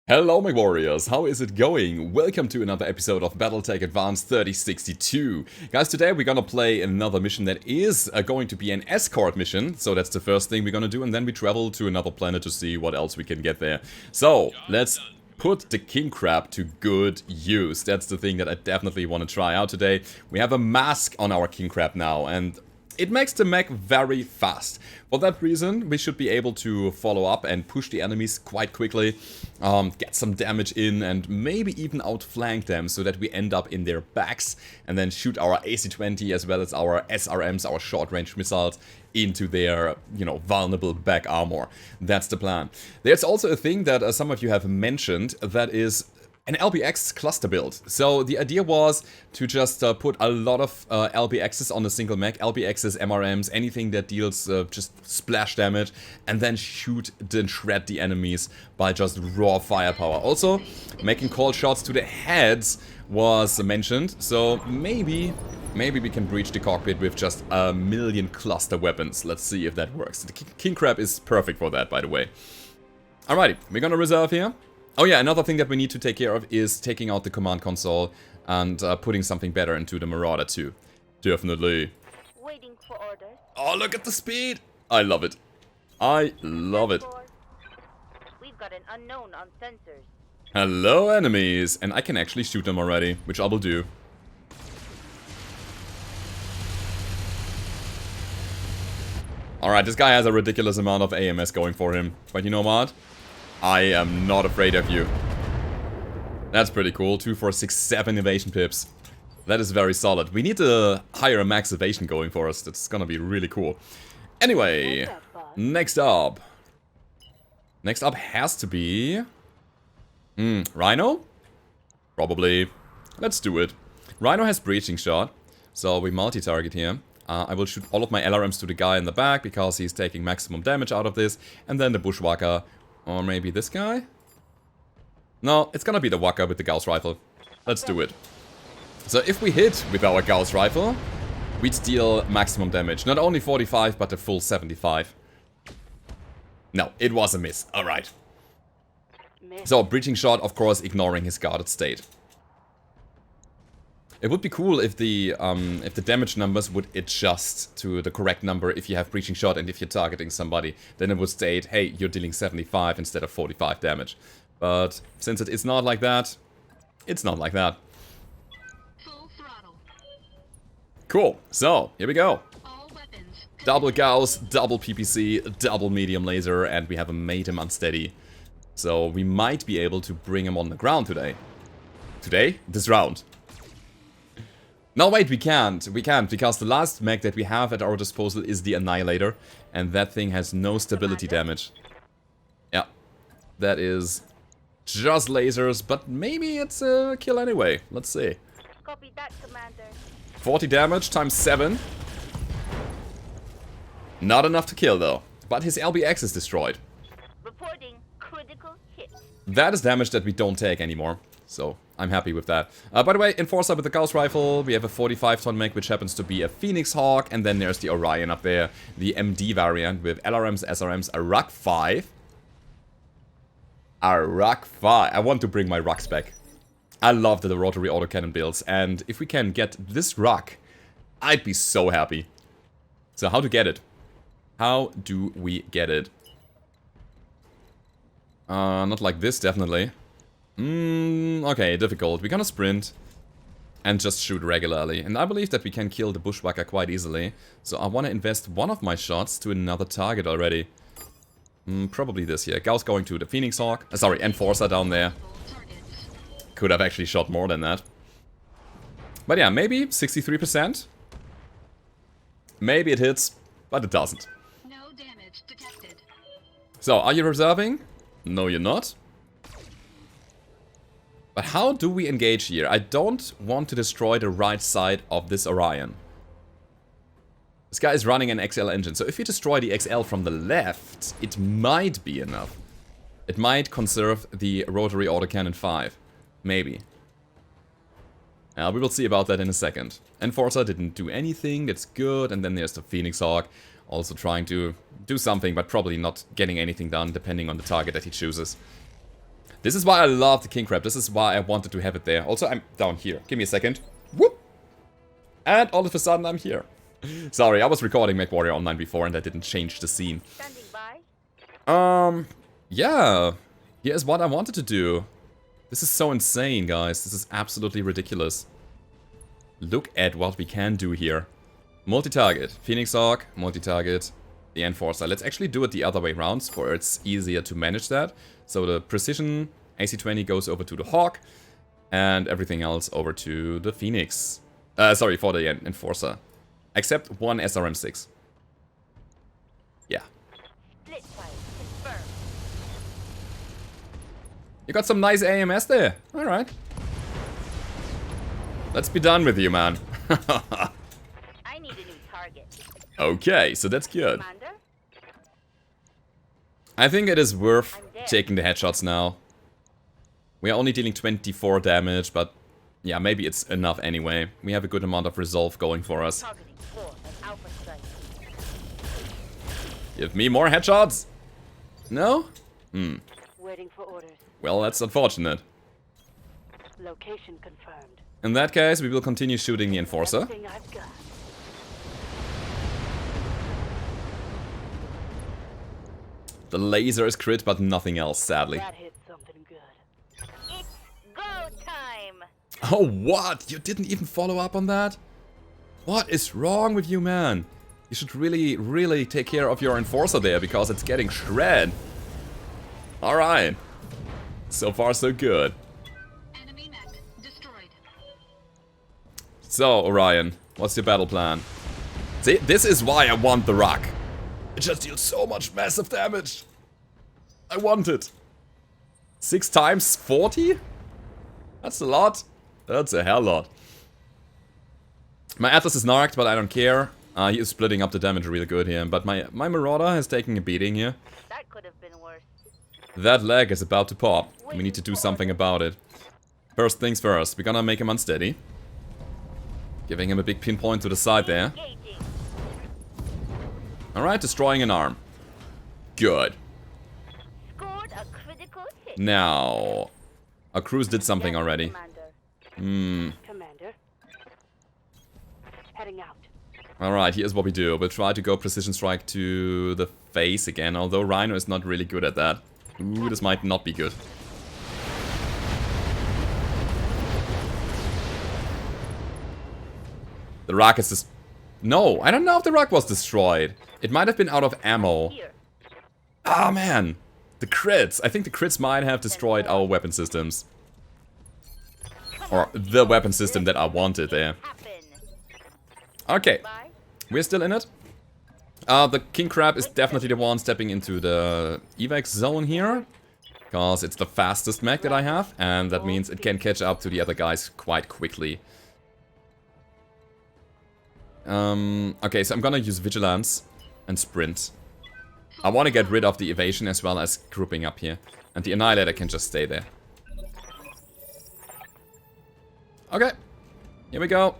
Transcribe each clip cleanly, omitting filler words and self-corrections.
Hello my warriors, how is it going? Welcome to another episode of Battletech Advanced 3062. Guys, today we're gonna play another mission that is going to be an escort mission. So that's the first thing we're gonna do, and then we travel to another planet to see what else we can get there. So, let's put the king crab to good use. That's the thing that I definitely want to try out today. We have a mask on our king crab now, and it makes the mech very fast. For that reason, we should be able to follow up and push the enemies quite quickly, get some damage in, and maybe even outflank them so that we end up in their backs and then shoot our AC-20 as well as our SRMs, our short-range missiles, into their, vulnerable back armor. That's the plan. There's also a thing that some of you have mentioned that is an LBX cluster build. So the idea was to just put a lot of LBXs on a single mech, LBXs, MRMs, anything that deals just splash damage, and then shoot and shred the enemies by just raw firepower. Also, making call shots to the heads was mentioned, so maybe we can breach the cockpit with just a million cluster weapons. Let's see if that works. The king crab is perfect for that, by the way. Alrighty, we're gonna reserve here. Oh yeah, another thing that we need to take care of is taking out the command console and putting something better into the Marauder too. Definitely. Waiting for orders. Oh, look at the speed! I love it. I love it. We've got an unknown on sensors. Hello, enemies! And I can actually shoot them already, which I will do. Alright, this guy has a ridiculous amount of AMS going for him. But you know what? I am not afraid of you. That's pretty cool. 2, 4, 6, 7 evasion pips. That is very solid. We need to hire a max evasion going for us. That's gonna be really cool. Anyway, next up. Next up has to be... Rhino? Probably. Let's do it. Rhino has breaching shot, so we multi-target here. I will shoot all of my LRMs to the guy in the back because he's taking maximum damage out of this. And then the bushwhacker. Or maybe this guy? No, it's gonna be the Waka with the Gauss rifle. Let's do it. So if we hit with our Gauss rifle, we'd deal maximum damage. Not only 45, but a full 75. No, it was a miss. Alright. So, breaching shot, of course, ignoring his guarded state. It would be cool if the damage numbers would adjust to the correct number if you have breaching shot and if you're targeting somebody. Then it would state, hey, you're dealing 75 instead of 45 damage. But since it is not like that, it's not like that. Full throttle. Cool, so, here we go. Double Gauss, double PPC, double medium laser, and we have made him unsteady. So we might be able to bring him on the ground today. Today? This round. No, wait, we can't. We can't, because the last mech that we have at our disposal is the Annihilator, and that thing has no stability damage. Yeah, that is just lasers, but maybe it's a kill anyway. Let's see. Copy that, Commander. 40 damage times 7. Not enough to kill, though. But his LBX is destroyed. Reporting critical hit. That is damage that we don't take anymore. So, I'm happy with that. By the way, Enforcer with the Gauss Rifle, we have a 45-ton mech, which happens to be a Phoenix Hawk, and then there's the Orion up there, the MD variant with LRMs, SRMs, a Ruck 5. A Ruck 5. I want to bring my Rucks back. I love the Rotary Autocannon builds, and if we can get this Ruck, I'd be so happy. So, how to get it? How do we get it? Not like this, definitely. Okay, difficult. We're gonna sprint and just shoot regularly. And I believe that we can kill the bushwhacker quite easily. So I want to invest one of my shots to another target already. Probably this here. Gauss going to the Phoenix Hawk. Sorry, Enforcer down there. Could have actually shot more than that. But yeah, maybe 63%. Maybe it hits, but it doesn't. No damage detected. So, are you reserving? No, you're not. But how do we engage here? I don't want to destroy the right side of this Orion. This guy is running an XL engine, so if you destroy the XL from the left, it might be enough. It might conserve the Rotary Autocannon 5. Maybe. We will see about that in a second. Enforcer didn't do anything, that's good, and then there's the Phoenix Hawk. Also trying to do something, but probably not getting anything done, depending on the target that he chooses. This is why I love the king crab. This is why I wanted to have it there. Also, I'm down here. Give me a second. Whoop! And all of a sudden, I'm here. Sorry, I was recording MechWarrior Online before and I didn't change the scene. Standing by. Yeah. Here's what I wanted to do. This is so insane, guys. This is absolutely ridiculous. Look at what we can do here. Multi-target. Phoenix Hawk, multi-target, the Enforcer. Let's actually do it the other way around, for it's easier to manage that. So the Precision AC-20 goes over to the Hawk, and everything else over to the Phoenix. Sorry, for the Enforcer. Except one SRM-6. Yeah. Split fire. Confirmed. You got some nice AMS there. Alright. Let's be done with you, man. I need a new target. Okay, so that's good. Commander? I think it is worth I'm dead. taking the headshots now. We are only dealing 24 damage, but yeah, maybe it's enough anyway. We have a good amount of resolve going for us. Targeting 4 and Alpha strike. Give me more headshots! No? Waiting for orders. Well, that's unfortunate. Location confirmed. In that case, we will continue shooting the Enforcer. Everything I've got. The laser is crit, but nothing else, sadly. That hit something good. It's go time. Oh, what? You didn't even follow up on that? What is wrong with you, man? You should really, really take care of your Enforcer there, because it's getting shred. Alright. So far, so good. Enemy mech destroyed. So, Orion, what's your battle plan? See, this is why I want the rock. It just deals so much massive damage. I want it. 6 times 40? That's a lot. That's a hell lot. My Atlas is narked, but I don't care. He is splitting up the damage real good here. But my Marauder is taking a beating here. That could have been worse. That leg is about to pop. We need to do something about it. First things first, we're gonna make him unsteady. Giving him a big pinpoint to the side there. Engaging. Alright, destroying an arm. Good. Scored a critical hit. Now, our crews did something Yes, already. Commander. Commander. Heading out. Alright, here's what we do. We'll try to go precision strike to the face again, although Rhino is not really good at that. Ooh, this might not be good. The rock is just... No, I don't know if the rock was destroyed. It might have been out of ammo. Here. Ah, man. The crits. I think the crits might have destroyed our weapon systems. Or the weapon system that I wanted there. Happen. Okay, Bye. we're still in it. The King Crab is definitely the one stepping into the evac zone here. Because it's the fastest mech that I have. And that means it can catch up to the other guys quite quickly. Okay, so I'm gonna use Vigilance and Sprint. I want to get rid of the evasion as well as grouping up here. And the Annihilator can just stay there. Okay, here we go.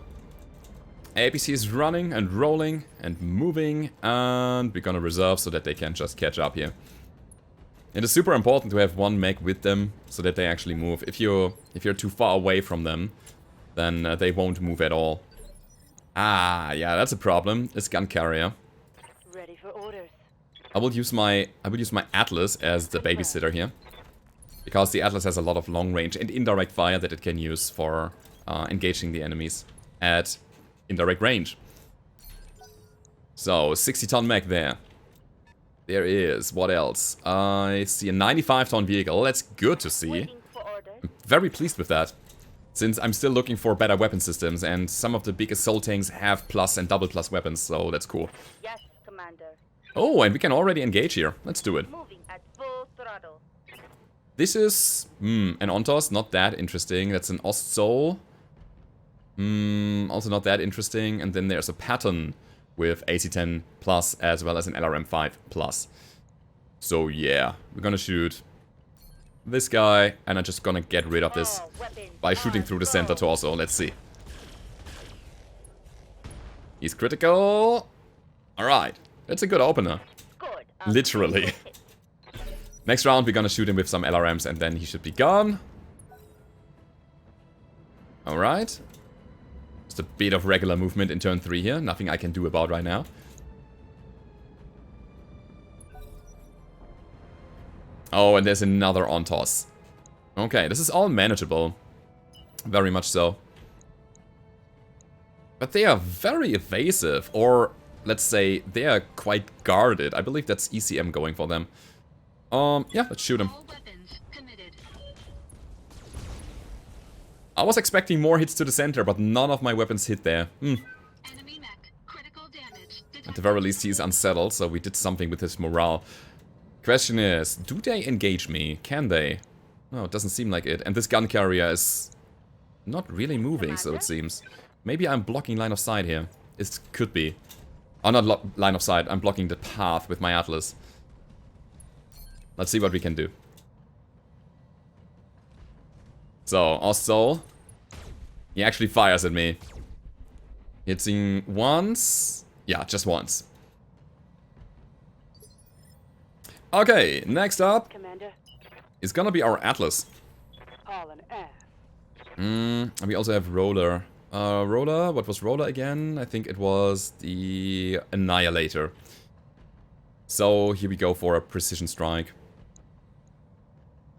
APC is running and rolling and moving, and we're gonna reserve so that they can just catch up here. It is super important to have one mech with them so that they actually move. If you're too far away from them, then they won't move at all. Ah, yeah, that's a problem. It's gun carrier. Ready for orders. I will use my Atlas as the babysitter here, because the Atlas has a lot of long range and indirect fire that it can use for engaging the enemies at indirect range. So 60-ton mech there. There is what else? I see a 95-ton vehicle. That's good to see. Waiting for orders. I'm very pleased with that, since I'm still looking for better weapon systems, and some of the big assault tanks have plus and double plus weapons, so that's cool. Yes, Commander. Oh, and we can already engage here. Let's do it. Moving at full throttle. This is an Ontos, not that interesting. That's an Ostsol. Also not that interesting. And then there's a Patton with AC-10 plus as well as an LRM-5 plus. So yeah, we're gonna shoot this guy, and I'm just gonna get rid of this All weapons by shooting on through the go. center torso. Let's see. He's critical. Alright, that's a good opener. Scored a Literally. critical hit. Next round, we're gonna shoot him with some LRMs and then he should be gone. Alright. Just a bit of regular movement in turn 3 here. Nothing I can do about right now. Oh, and there's another on toss. Okay, this is all manageable. Very much so. But they are very evasive, or let's say they are quite guarded. I believe that's ECM going for them. Yeah, let's shoot him. I was expecting more hits to the center, but none of my weapons hit there. Enemy mech. Critical damage detected. At the very least, he's unsettled, so we did something with his morale. Question is, do they engage me? Can they? No, it doesn't seem like it. And this gun carrier is not really moving, so it seems. Maybe I'm blocking line of sight here. It could be. Oh, not line of sight. I'm blocking the path with my Atlas. Let's see what we can do. So, also, he actually fires at me. Hitting once. Yeah, just once. Okay, next up Commander, is gonna be our Atlas. Pollen ass. And we also have Roller. Roller, what was Roller again? I think it was the Annihilator. So here we go for a precision strike.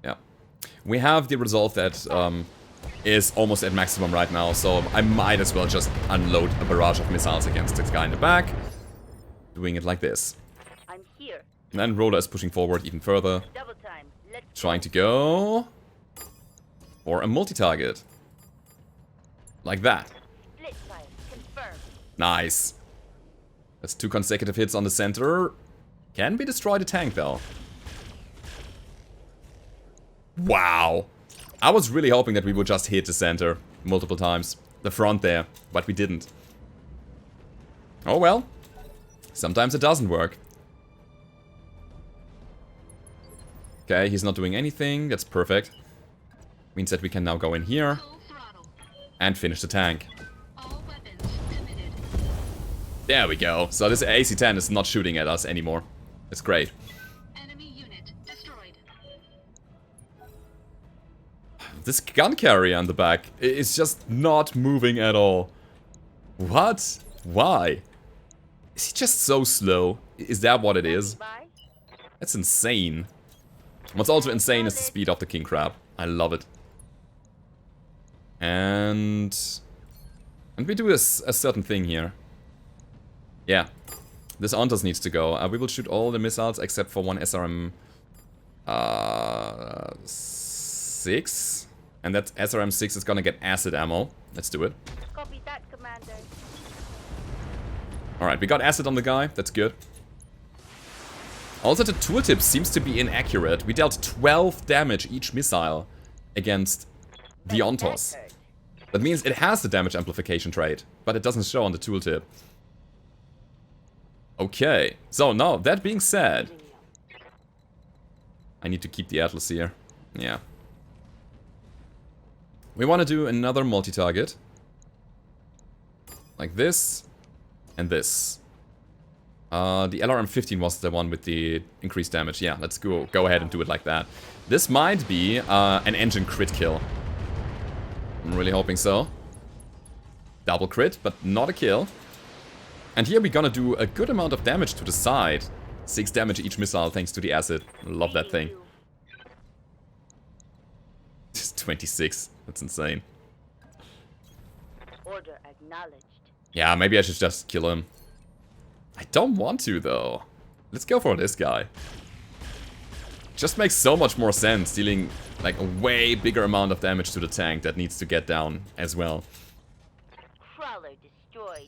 Yeah. We have the resolve that is almost at maximum right now, so I might as well just unload a barrage of missiles against this guy in the back. Doing it like this. I'm here. And then Roller is pushing forward even further. Double time. Let's Trying to go for a multi-target. Like that. split fire. Confirmed. Nice. That's 2 consecutive hits on the center. Can we destroy the tank though? Wow. I was really hoping that we would just hit the center multiple times. The front there, but we didn't. Oh well. Sometimes it doesn't work. Okay, he's not doing anything. That's perfect. Means that we can now go in here Full throttle. and finish the tank. All weapons committed. There we go. So this AC-10 is not shooting at us anymore. It's great. Enemy unit destroyed. This gun carrier on the back is just not moving at all. What? Why? Is he just so slow? Is that what it is? Bye. That's insane. What's also insane is the speed of the king crab. I love it. And we do a certain thing here. Yeah. This Ontos needs to go. We will shoot all the missiles except for one SRM 6. And that SRM 6 is gonna get acid ammo. Let's do it. Copy that, Commander. Alright, we got acid on the guy. That's good. Also, the tooltip seems to be inaccurate. We dealt 12 damage each missile against the Ontos. That hurt. That means it has the damage amplification trait, but it doesn't show on the tooltip. Okay, so now, that being said, I need to keep the Atlas here. Yeah. We want to do another multi-target. Like this, and this. The LRM-15 was the one with the increased damage. Yeah, let's go ahead and do it like that. This might be an engine crit kill. I'm really hoping so. Double crit, but not a kill. And here we're gonna do a good amount of damage to the side. 6 damage each missile thanks to the acid. Love that thing. Just 26. That's insane. Order acknowledged. Yeah, maybe I should just kill him. I don't want to, though. Let's go for this guy. Just makes so much more sense, dealing like a way bigger amount of damage to the tank that needs to get down as well. Crawler destroyed.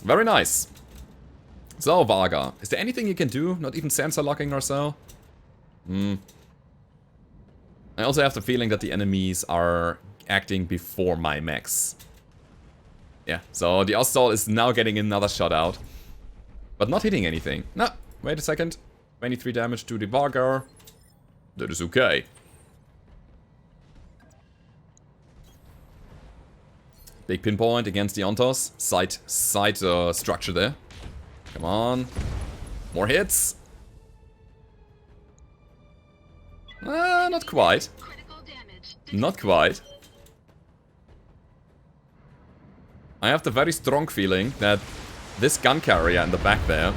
Very nice. So, Varga, is there anything you can do? Not even sensor locking or so? I also have the feeling that the enemies are acting before my mechs. Yeah, so the Ostall is now getting another shot out. But not hitting anything. No, wait a second. 23 damage to the Varga. That is okay. Big pinpoint against the Ontos. Side structure there. Come on. More hits. Not quite. Critical damage. Not quite. I have the very strong feeling that this gun carrier in the back there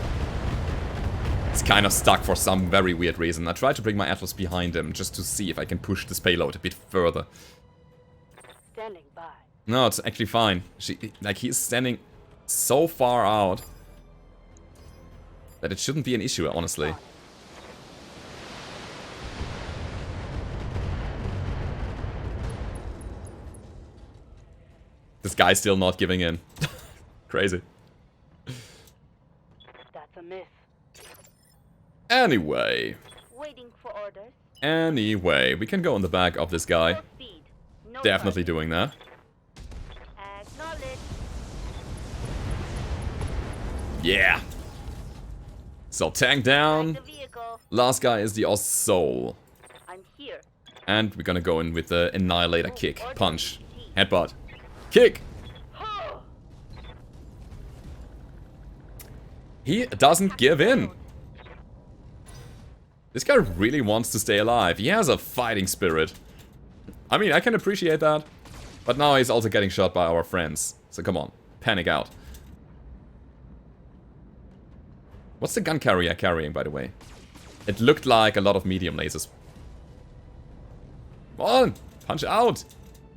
is kind of stuck for some very weird reason. I tried to bring my Atlas behind him just to see if I can push this payload a bit further. Standing by. No, it's actually fine. He's standing so far out that it shouldn't be an issue, honestly. This guy's still not giving in. Crazy. That's a miss. Anyway. Waiting for orders. Anyway, we can go in the back of this guy. Full speed. No Definitely doing that. Acknowledge. Yeah. So tank down. The vehicle. Last guy is the Soul. I'm here. And we're gonna go in with the Annihilator kick. Punch. Headbutt. Kick! He doesn't give in. This guy really wants to stay alive. He has a fighting spirit. I mean, I can appreciate that. But now he's also getting shot by our friends. So come on, panic out. What's the gun carrier carrying, by the way? It looked like a lot of medium lasers. Come on, punch out.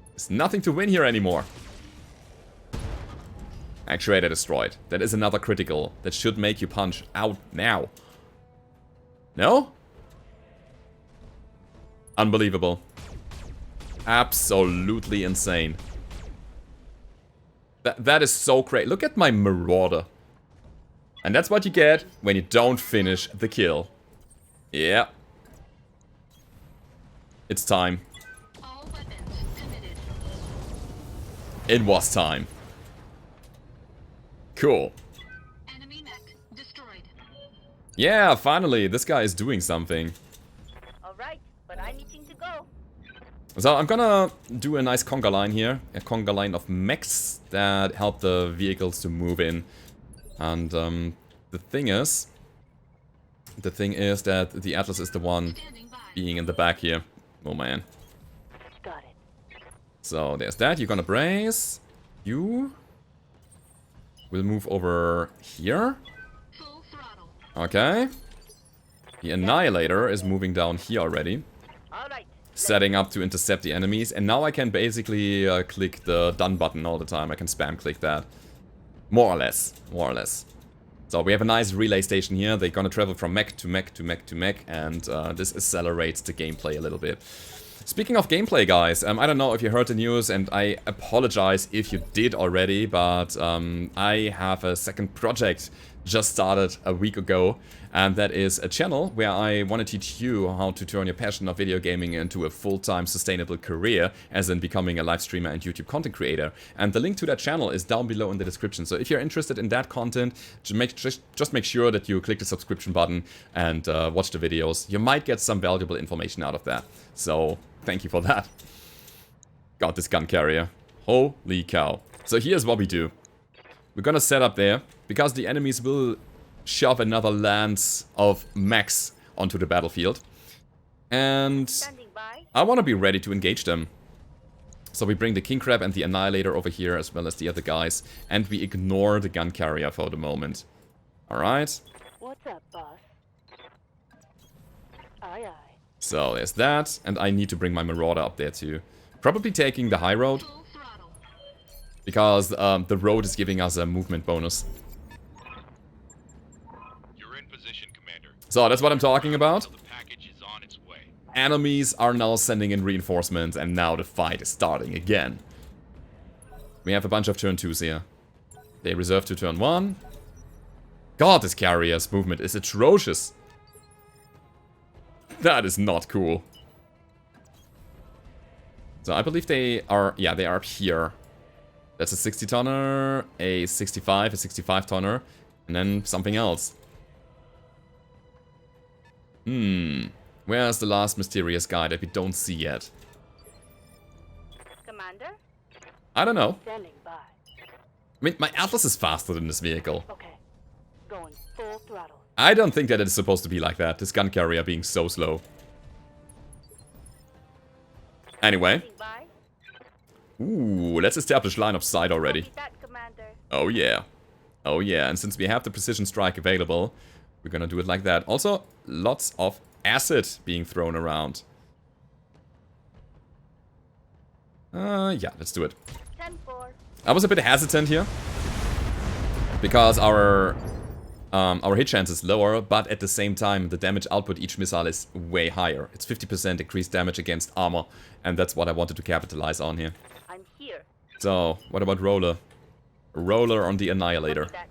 There's nothing to win here anymore. Actuator destroyed. That is another critical. That should make you punch out now. No? Unbelievable. Absolutely insane. That is so great. Look at my Marauder. And that's what you get when you don't finish the kill. Yeah. It's time. All weapons committed. It was time. Cool. Enemy mech destroyed. Yeah, finally, this guy is doing something. Alright, but I'm itching to go. So I'm gonna do a nice conga line here. A conga line of mechs that help the vehicles to move in. And the thing is that the Atlas is the one Standing by. being in the back here. Oh man. Got it. So there's that. You're gonna brace. You will move over here. Full throttle. Okay. The Annihilator is moving down here already. Alright. Setting up to intercept the enemies. And now I can basically click the done button all the time. I can spam click that. More or less. More or less. So we have a nice relay station here. They're gonna travel from mech to mech to mech to mech. And this accelerates the gameplay a little bit. Speaking of gameplay, guys, I don't know if you heard the news, and I apologize if you did already, but I have a second project just started a week ago, and that is a channel where I want to teach you how to turn your passion of video gaming into a full-time sustainable career, as in becoming a live streamer and YouTube content creator. And the link to that channel is down below in the description, so if you're interested in that content, just make sure that you click the subscription button and watch the videos. You might get some valuable information out of that, so thank you for that. Got this gun carrier. Holy cow. So here's what we do. We're gonna set up there, because the enemies will shove another lance of mechs onto the battlefield. And Standing by. I want to be ready to engage them. So we bring the King Crab and the Annihilator over here, as well as the other guys. And we ignore the gun carrier for the moment. Alright. What's up, boss? Aye, aye. So there's that. And I need to bring my Marauder up there too. Probably taking the high road, Full throttle. because the road is giving us a movement bonus. You're in position, Commander. So that's what I'm talking about. The package is on its way. Enemies are now sending in reinforcements, and now the fight is starting again. We have a bunch of turn 2s here. They reserve to turn 1. God, this carrier's movement is atrocious. That is not cool. So I believe they are, yeah, they are up here. That's a 60-tonner, a 65, a 65-tonner, and then something else. Where's the last mysterious guy that we don't see yet? Commander? I don't know. Standing by. I mean, my Atlas is faster than this vehicle. Okay. Going full throttle. I don't think that it is supposed to be like that, this gun carrier being so slow. Anyway. Passing by. Ooh, let's establish line of sight already. Copy that, Commander. Oh yeah. Oh yeah, and since we have the precision strike available, we're gonna do it like that. Also, lots of acid being thrown around. Yeah, let's do it. 10-4. I was a bit hesitant here. Because our hit chance is lower, but at the same time, the damage output each missile is way higher. It's 50% increased damage against armor, and that's what I wanted to capitalize on here. I'm here. So, what about Roller? Roller on the Annihilator. Copy that.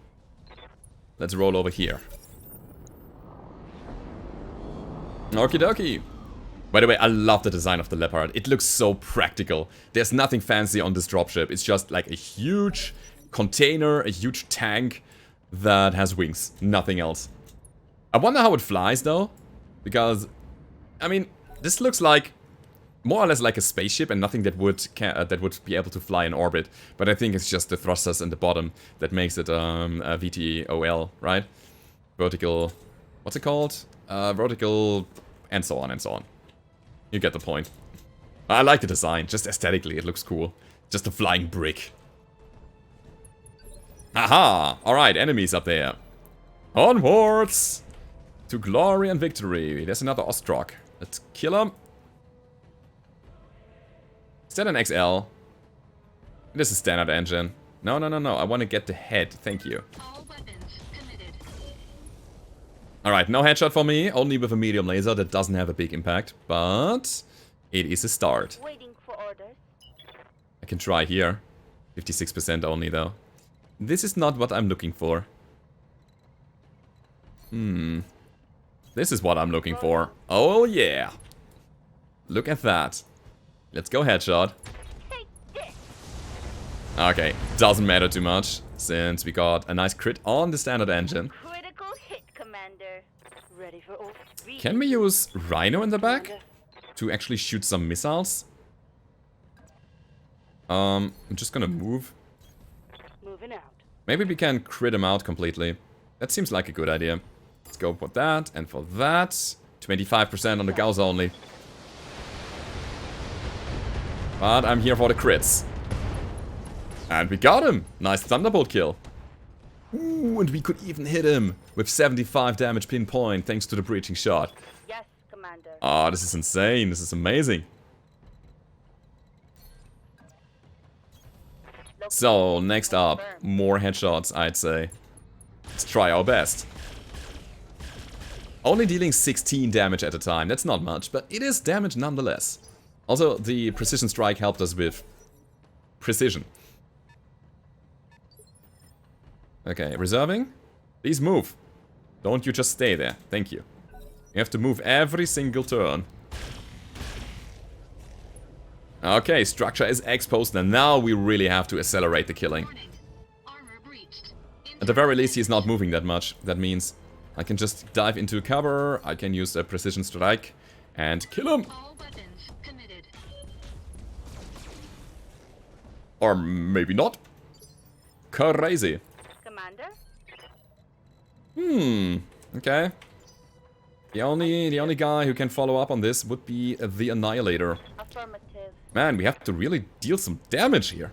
Let's roll over here. Okie dokie. By the way, I love the design of the Leopard. It looks so practical. There's nothing fancy on this dropship. It's just like a huge container, a huge tank that has wings. Nothing else. I wonder how it flies though. Because, I mean, this looks like more or less like a spaceship and nothing that would be able to fly in orbit. But I think it's just the thrusters in the bottom that makes it a VTOL, right? Vertical, what's it called? Vertical, and so on and so on. You get the point. I like the design, just aesthetically it looks cool. Just a flying brick. Aha! Alright, enemies up there. Onwards! To glory and victory. There's another Ostrock. Let's kill him. Is that an XL? This is standard engine. No, no, no, no. I want to get the head. Thank you. All weapons committed. Alright, no headshot for me. Only with a medium laser that doesn't have a big impact. But it is a start. Waiting for orders. I can try here. 56% only though. This is not what I'm looking for. This is what I'm looking for. Oh yeah. Look at that. Let's go headshot. Take this. Okay, doesn't matter too much, since we got a nice crit on the standard engine. Critical hit, Commander. Ready for all three. Can we use Rhino in the back to actually shoot some missiles? I'm just gonna move. Moving out. Maybe we can crit him out completely. That seems like a good idea. Let's go for that and for that. 25% on the Gauss only. But I'm here for the crits. And we got him! Nice Thunderbolt kill. Ooh, and we could even hit him with 75 damage pinpoint thanks to the breaching shot. Yes, Commander. Oh, this is insane. This is amazing. So, next up, more headshots, I'd say. Let's try our best. Only dealing 16 damage at a time. That's not much, but it is damage nonetheless. Also, the precision strike helped us with precision. Okay, reserving. Please move. Don't you just stay there. Thank you. You have to move every single turn. Okay, structure is exposed and now we really have to accelerate the killing. Warning. Armor breached. At the very least, he's not moving that much. That means I can just dive into cover, I can use a precision strike and kill him. All weapons committed. Or maybe not. Crazy. Commander. Okay. The only guy who can follow up on this would be the Annihilator. Affirmative. Man, we have to really deal some damage here.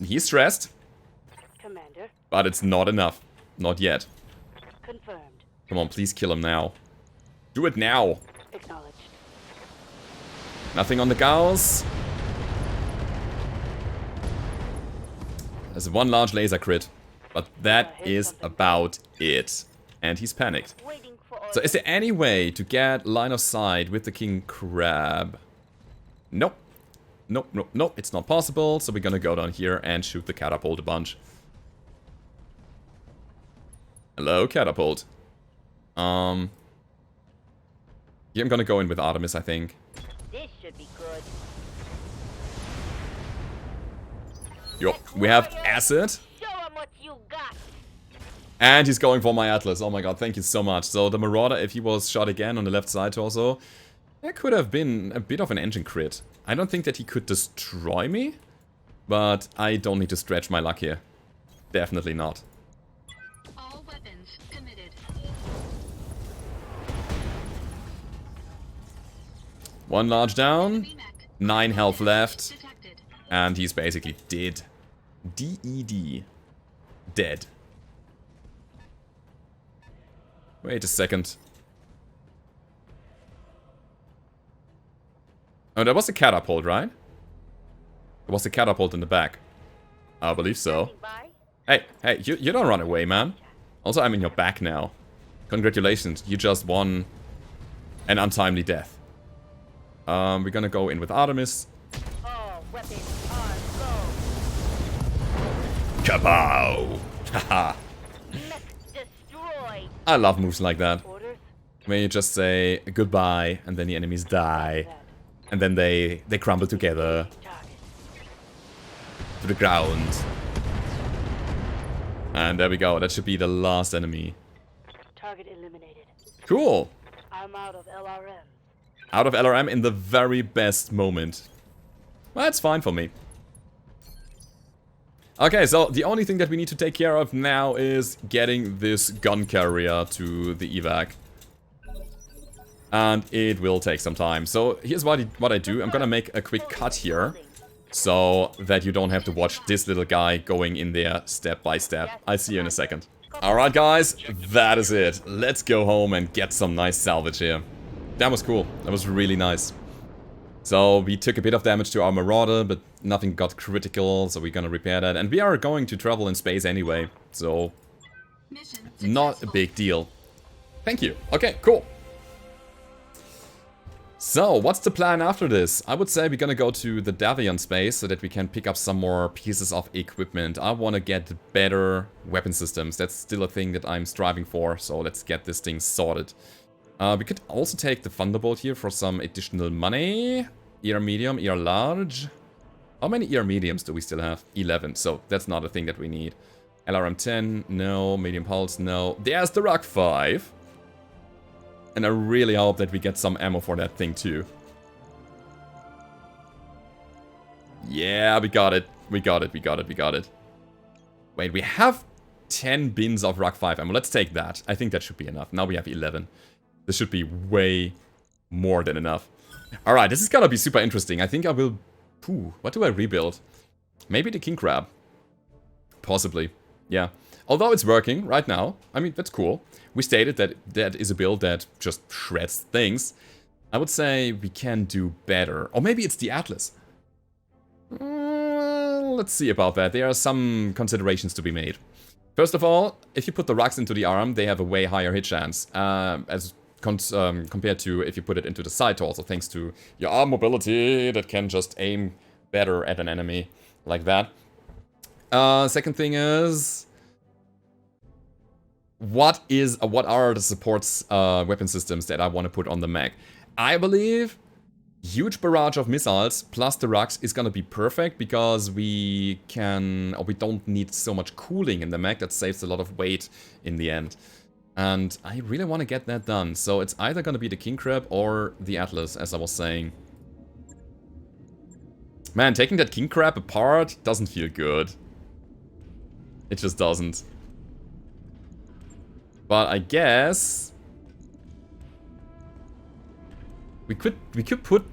He's stressed, Commander. but it's not enough. Not yet. Confirmed. Come on, please kill him now. Do it now. Acknowledged. Nothing on the Gauss. There's one large laser crit, but that is about it. And he's panicked. Waiting for orders. So is there any way to get line of sight with the King Crab? Nope. Nope, nope, nope. It's not possible. So we're gonna go down here and shoot the catapult a bunch. Hello, catapult. Yeah, I'm gonna go in with Artemis, I think. This should be good. Yo, we have acid. Show 'em what you got. And he's going for my Atlas. Oh my god, thank you so much. So the Marauder, if he was shot again on the left side torso, that could have been a bit of an engine crit. I don't think that he could destroy me, but I don't need to stretch my luck here. Definitely not. All weapons committed. One large down. Enemy mech. 9 health left. Detected. And he's basically dead. D-E-D. Dead. Wait a second. Oh, that was the catapult, right? There was the catapult in the back. I believe so. Standing by. Hey, you don't run away, man. Also, I'm in your back now. Congratulations, you just won an untimely death. We're gonna go in with Artemis. All weapons on go. Kapow! Haha. Mech destroyed. I love moves like that. Orders. Where you just say goodbye, and then the enemies die. And then they crumble together Target. to the ground. And there we go, that should be the last enemy. Target eliminated. Cool! I'm out of LRM. Out of LRM in the very best moment. Well, that's fine for me. Okay, so the only thing that we need to take care of now is getting this gun carrier to the evac. And it will take some time. So here's what I do. I'm gonna make a quick cut here, so that you don't have to watch this little guy going in there step by step. I'll see you in a second. Alright guys, that is it. Let's go home and get some nice salvage here. That was cool. That was really nice. So we took a bit of damage to our Marauder, but nothing got critical, so we're gonna repair that. And we are going to travel in space anyway, so Mission not a successful. big deal. Thank you. Okay, cool. So, what's the plan after this? I would say we're gonna go to the Davion space so that we can pick up some more pieces of equipment. I wanna get better weapon systems. That's still a thing that I'm striving for, so let's get this thing sorted. We could also take the Thunderbolt here for some additional money. ER medium, ER large. How many ER mediums do we still have? 11, so that's not a thing that we need. LRM 10, no. Medium pulse, no. There's the Rock 5. And I really hope that we get some ammo for that thing too. Yeah, we got it. We got it. Wait, we have 10 bins of Rock 5 ammo. Let's take that. I think that should be enough. Now we have 11. This should be way more than enough. Alright, this is gonna be super interesting. I think I will... what do I rebuild? Maybe the King Crab. Possibly. Yeah. Although it's working right now. I mean, that's cool. We stated that that is a build that just shreds things. I would say we can do better. Or maybe it's the Atlas. Let's see about that. There are some considerations to be made. First of all, if you put the rocks into the arm, they have a way higher hit chance. Compared to if you put it into the side torso, thanks to your arm mobility that can just aim better at an enemy like that. Second thing is... What are the supports weapon systems that I want to put on the mech? I believe huge barrage of missiles plus the rocks is gonna be perfect because we don't need so much cooling in the mech. That saves a lot of weight in the end. And I really want to get that done. So it's either gonna be the King Crab or the Atlas, as I was saying. Man, taking that King Crab apart doesn't feel good. It just doesn't. But I guess we could put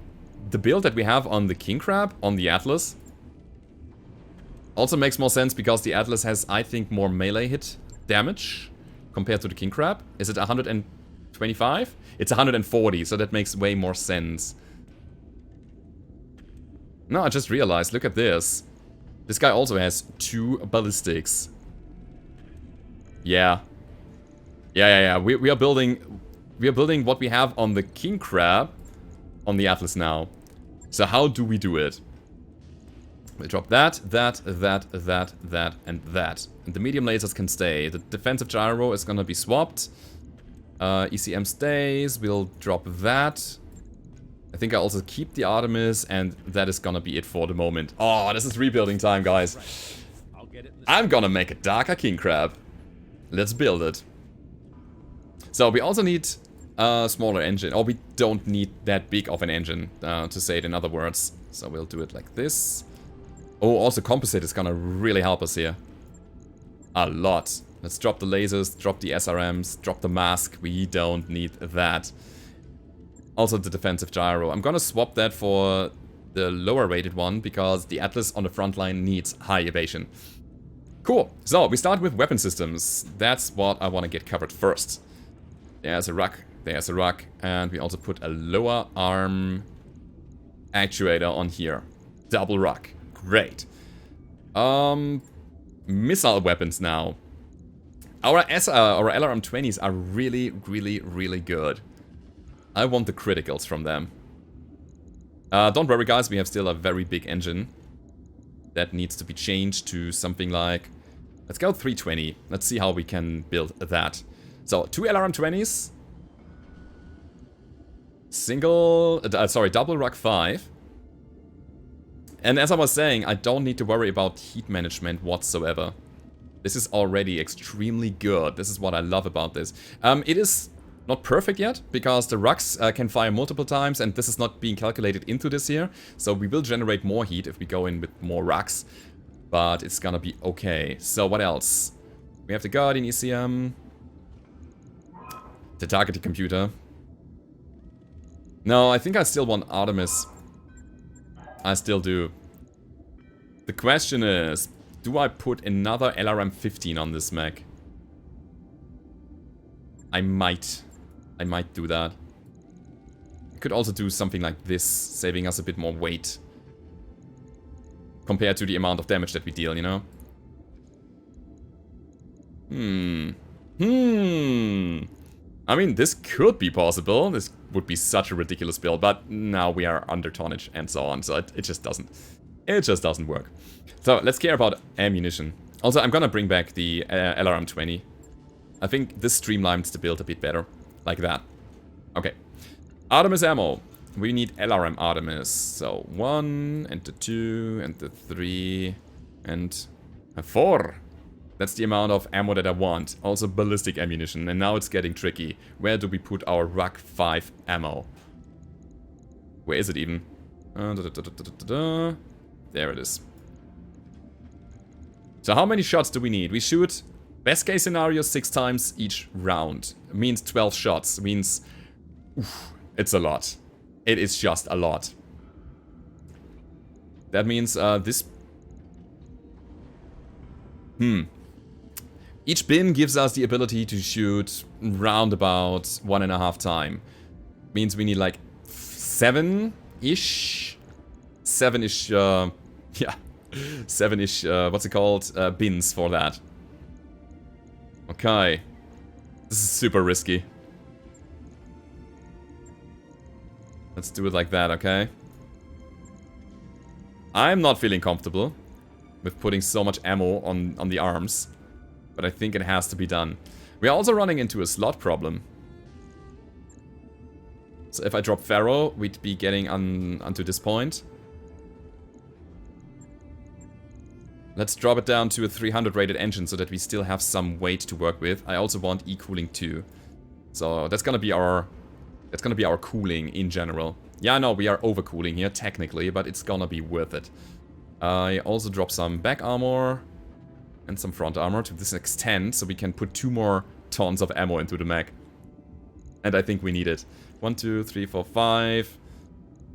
the build that we have on the King Crab on the Atlas. Also makes more sense because the Atlas has, I think, more melee hit damage compared to the King Crab. Is it 125? It's 140, so that makes way more sense. No, I just realized, look at this. This guy also has 2 ballistics. Yeah. Yeah. We are building what we have on the King Crab on the Atlas now. So how do we do it? We'll drop that, and that. And the medium lasers can stay. The defensive gyro is gonna be swapped. ECM stays. We'll drop that. I think I also keep the Artemis, and that is gonna be it for the moment. Oh, this is rebuilding time, guys. I'm gonna make a Dakka King Crab. Let's build it. So we also need a smaller engine. Or we don't need that big of an engine, to say it in other words. So we'll do it like this. Oh, also composite is gonna really help us here. A lot. Let's drop the lasers, drop the SRMs, drop the mask. We don't need that. Also the defensive gyro. I'm gonna swap that for the lower rated one because the Atlas on the front line needs high evasion. Cool. So we start with weapon systems. That's what I want to get covered first. There's a ruck. There's a ruck. And we also put a lower arm actuator on here. Double ruck. Great. Missile weapons now. Our LRM-20s are really, really, really good. I want the criticals from them. Don't worry guys, we have still a very big engine. That needs to be changed to something like... Let's go 320. Let's see how we can build that. So, 2 LRM-20s. Double ruck 5. And as I was saying, I don't need to worry about heat management whatsoever. This is already extremely good. This is what I love about this. It is not perfect yet, because the rucks can fire multiple times, and this is not being calculated into this here. So we will generate more heat if we go in with more rucks. But it's gonna be okay. So what else? We have the Guardian ECM. The targeting computer. No, I think I still want Artemis. I still do. The question is, do I put another LRM-15 on this mech? I might do that. I could also do something like this, saving us a bit more weight. Compared to the amount of damage that we deal, you know? I mean, this could be possible. This would be such a ridiculous build, but now we are under tonnage and so on, so it just doesn't. It just doesn't work. So, let's care about ammunition. Also, I'm gonna bring back the LRM-20. I think this streamlines the build a bit better. Like that. Okay. Artemis ammo. We need LRM Artemis. So, 1, and the 2, and the 3, and a 4. That's the amount of ammo that I want. Also ballistic ammunition. And now it's getting tricky. Where do we put our Ruck 5 ammo? Where is it even? There it is. So how many shots do we need? We shoot, best case scenario, 6 times each round. It means 12 shots. It means, oof, it's a lot. It is just a lot. That means this... Each bin gives us the ability to shoot round about 1.5 times. Means we need like 7-ish? 7-ish, yeah. 7-ish, what's it called? Bins for that. Okay. This is super risky. Let's do it like that, okay? I'm not feeling comfortable with putting so much ammo on the arms. But I think it has to be done. We are also running into a slot problem. So if I drop Pharaoh, we'd be getting onto this point. Let's drop it down to a 300 rated engine so that we still have some weight to work with. I also want E-cooling too. So that's gonna be our cooling in general. Yeah, I know we are overcooling here technically, but it's gonna be worth it. I also drop some back armor and some front armor to this extent, so we can put 2 more tons of ammo into the mech. And I think we need it. 1, 2, 3, 4, 5.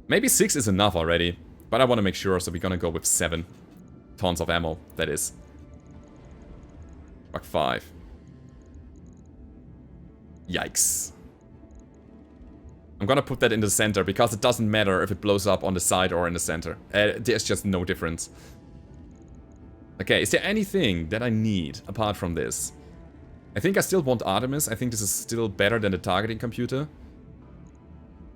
Maybe 6 is enough already, but I want to make sure, so we're gonna go with 7 tons of ammo, that is. Mark 5. Yikes. I'm gonna put that in the center, because it doesn't matter if it blows up on the side or in the center. There's just no difference. Okay, is there anything that I need apart from this? I think I still want Artemis. I think this is still better than the targeting computer.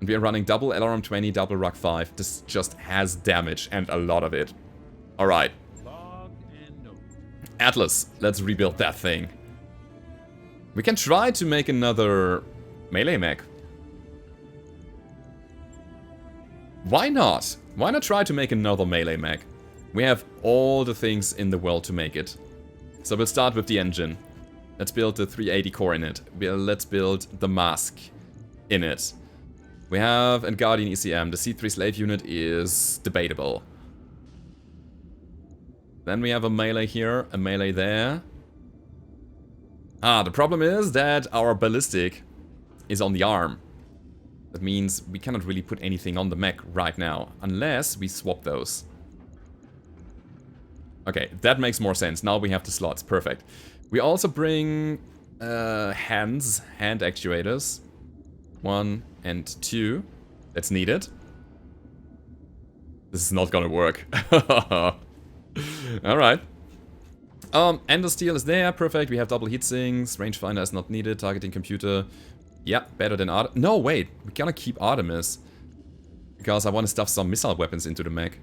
And we are running double LRM-20, double Ruck 5. This just has damage, and a lot of it. Alright. Atlas, let's rebuild that thing. We can try to make another melee mech. Why not? Why not try to make another melee mech? We have all the things in the world to make it. So we'll start with the engine. Let's build the 380 core in it. Let's build the mask in it. We have a Guardian ECM. The C3 slave unit is debatable. Then we have a melee here, a melee there. Ah, the problem is that our ballistic is on the arm. That means we cannot really put anything on the mech right now, unless we swap those. Okay, that makes more sense. Now we have the slots. Perfect. We also bring hand actuators. 1 and 2. That's needed. This is not gonna work. Alright. Ender Steel is there. Perfect. We have double heatsinks. Rangefinder is not needed. Targeting computer. Yeah, better than Artemis. No, wait. We're gonna keep Artemis. Because I want to stuff some missile weapons into the mech.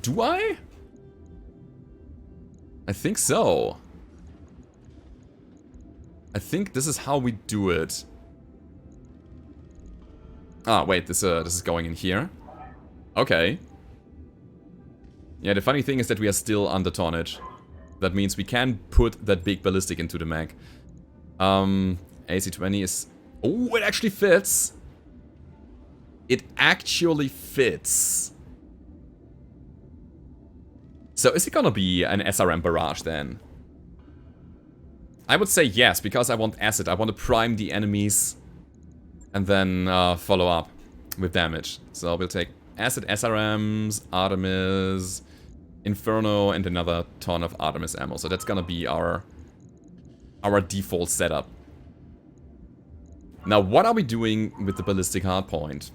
Do I? I think so. I think this is how we do it. Ah, wait, this is going in here. Okay. Yeah, the funny thing is that we are still under tonnage. That means we can put that big ballistic into the mech. AC-20 is... Oh, it actually fits! It actually fits. So is it gonna be an SRM barrage then? I would say yes, because I want acid. I want to prime the enemies and then follow up with damage. So we'll take acid SRMs, Artemis, Inferno, and another ton of Artemis ammo. So that's gonna be our default setup. Now, what are we doing with the ballistic hardpoint?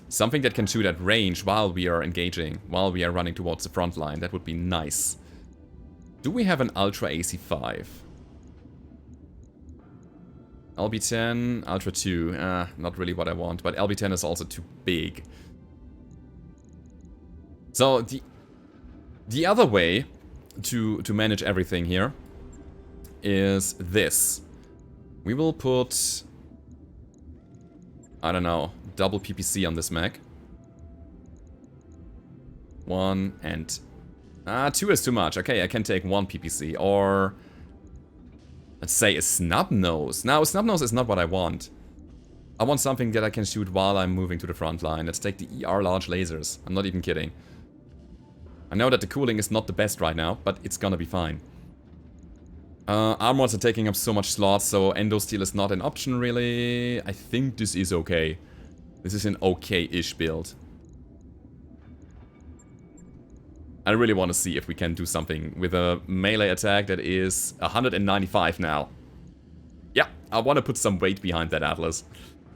Something that can shoot at range while we are engaging, while we are running towards the front line. That would be nice. Do we have an Ultra AC-5? LB-10, Ultra 2. Not really what I want, but LB-10 is also too big. So, the other way to manage everything here is this. We will put... I don't know, double PPC on this mech. 1 and... 2 is too much. Okay, I can take 1 PPC. Or... let's say a snub nose. Now, a snub nose is not what I want. I want something that I can shoot while I'm moving to the front line. Let's take the ER large lasers. I'm not even kidding. I know that the cooling is not the best right now, but it's gonna be fine. Armors are taking up so much slots, so endo steel is not an option really. I think this is okay. This is an okay-ish build. I really want to see if we can do something with a melee attack that is 195 now. Yeah, I want to put some weight behind that Atlas.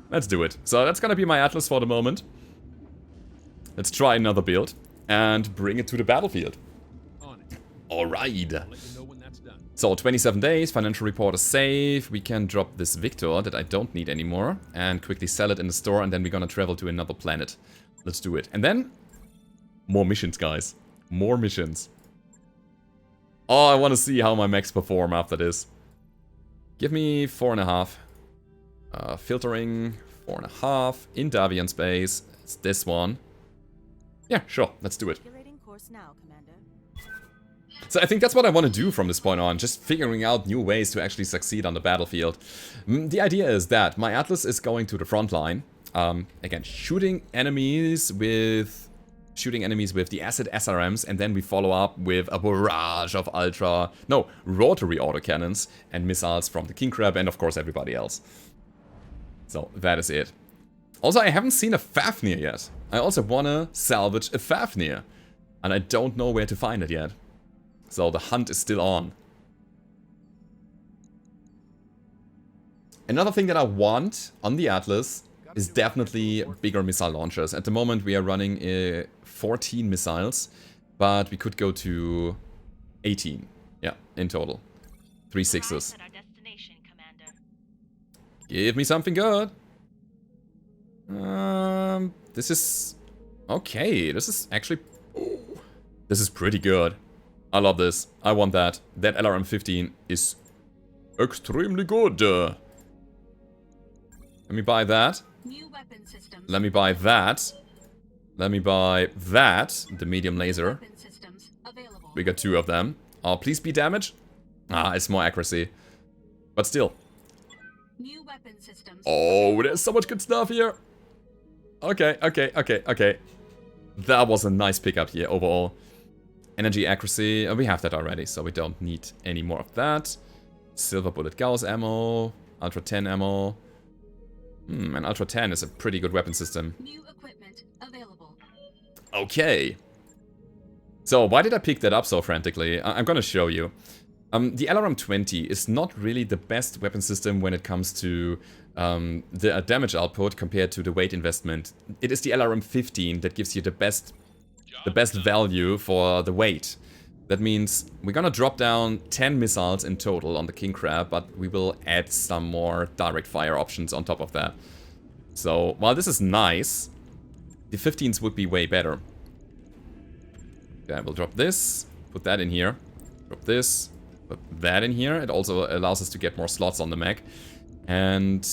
Let's do it. So that's gonna be my Atlas for the moment. Let's try another build and bring it to the battlefield. Alright. So 27 days, financial report is safe. We can drop this Victor that I don't need anymore and quickly sell it in the store, and then we're gonna travel to another planet. Let's do it. And then more missions, guys. More missions. Oh, I want to see how my mechs perform after this. Give me 4.5. Filtering, 4.5. In Davian space. It's this one. Yeah, sure. Let's do it. Course now, Commander. So I think that's what I want to do from this point on. Just figuring out new ways to actually succeed on the battlefield. The idea is that my Atlas is going to the front line. Again, shooting enemies with the acid SRMs, and then we follow up with a barrage of Rotary autocannons and missiles from the King Crab and of course everybody else. So that is it. Also, I haven't seen a Fafnir yet. I also wanna salvage a Fafnir, and I don't know where to find it yet. So the hunt is still on. Another thing that I want on the Atlas is definitely bigger missile launchers. At the moment we are running 14 missiles, but we could go to 18. Yeah, in total. 3 sixes. At our destination, Commander. Give me something good. This is... okay, this is actually... ooh, this is pretty good. I love this. I want that. That LRM-15 is extremely good. Let me buy that. New weapon systems. Let me buy that. Let me buy that. The medium laser. Weapon systems available. We got 2 of them. Oh, please be damage. Ah, it's more accuracy. But still. New weapon systems. Oh, there's so much good stuff here. Okay. That was a nice pickup here overall. Energy accuracy. We have that already, so we don't need any more of that. Silver bullet Gauss ammo, Ultra 10 ammo. And Ultra 10 is a pretty good weapon system. New equipment available. Okay. So, why did I pick that up so frantically? I'm gonna show you. The LRM 20 is not really the best weapon system when it comes to the damage output compared to the weight investment. It is the LRM 15 that gives you the best value for the weight. That means we're gonna drop down 10 missiles in total on the King Crab, but we will add some more direct fire options on top of that. So, while this is nice, the 15s would be way better. Okay, we'll drop this, put that in here, drop this, put that in here. It also allows us to get more slots on the mech. And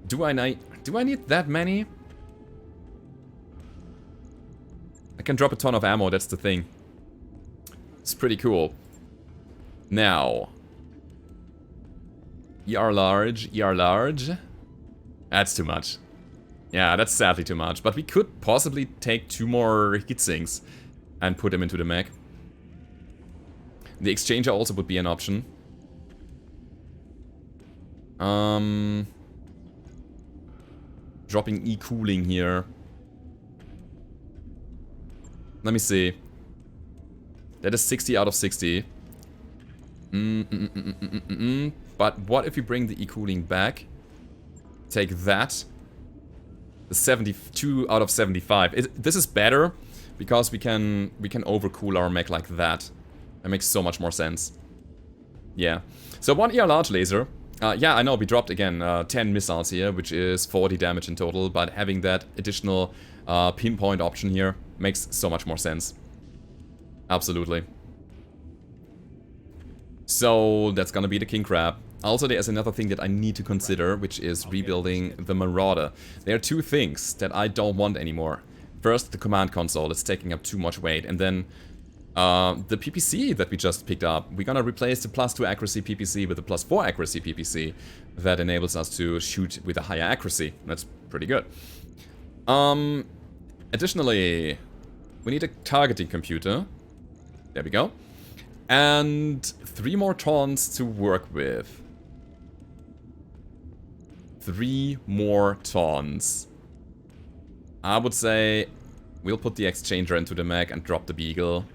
do I need that many? I can drop a ton of ammo, that's the thing. It's pretty cool. Now, ER large. That's too much. Yeah, that's sadly too much. But we could possibly take 2 more heat sinks and put them into the mech. The exchanger also would be an option. Dropping E-cooling here. Let me see. That is 60 out of 60. But what if we bring the E-cooling back? Take that. The 72 out of 75. This is better because we can overcool our mech like that. That makes so much more sense. Yeah. So 1 ER large laser. Yeah, I know we dropped again 10 missiles here, which is 40 damage in total. But having that additional pinpoint option here makes so much more sense. Absolutely. So that's gonna be the King Crab. Also, there's another thing that I need to consider, which is rebuilding the Marauder. There are 2 things that I don't want anymore. First, the command console is taking up too much weight, and then the PPC that we just picked up. We're gonna replace the +2 accuracy PPC with the +4 accuracy PPC. That enables us to shoot with a higher accuracy. That's pretty good. Additionally, we need a targeting computer. There we go. And 3 more taunts to work with. 3 more taunts. I would say we'll put the exchanger into the mech and drop the beagle.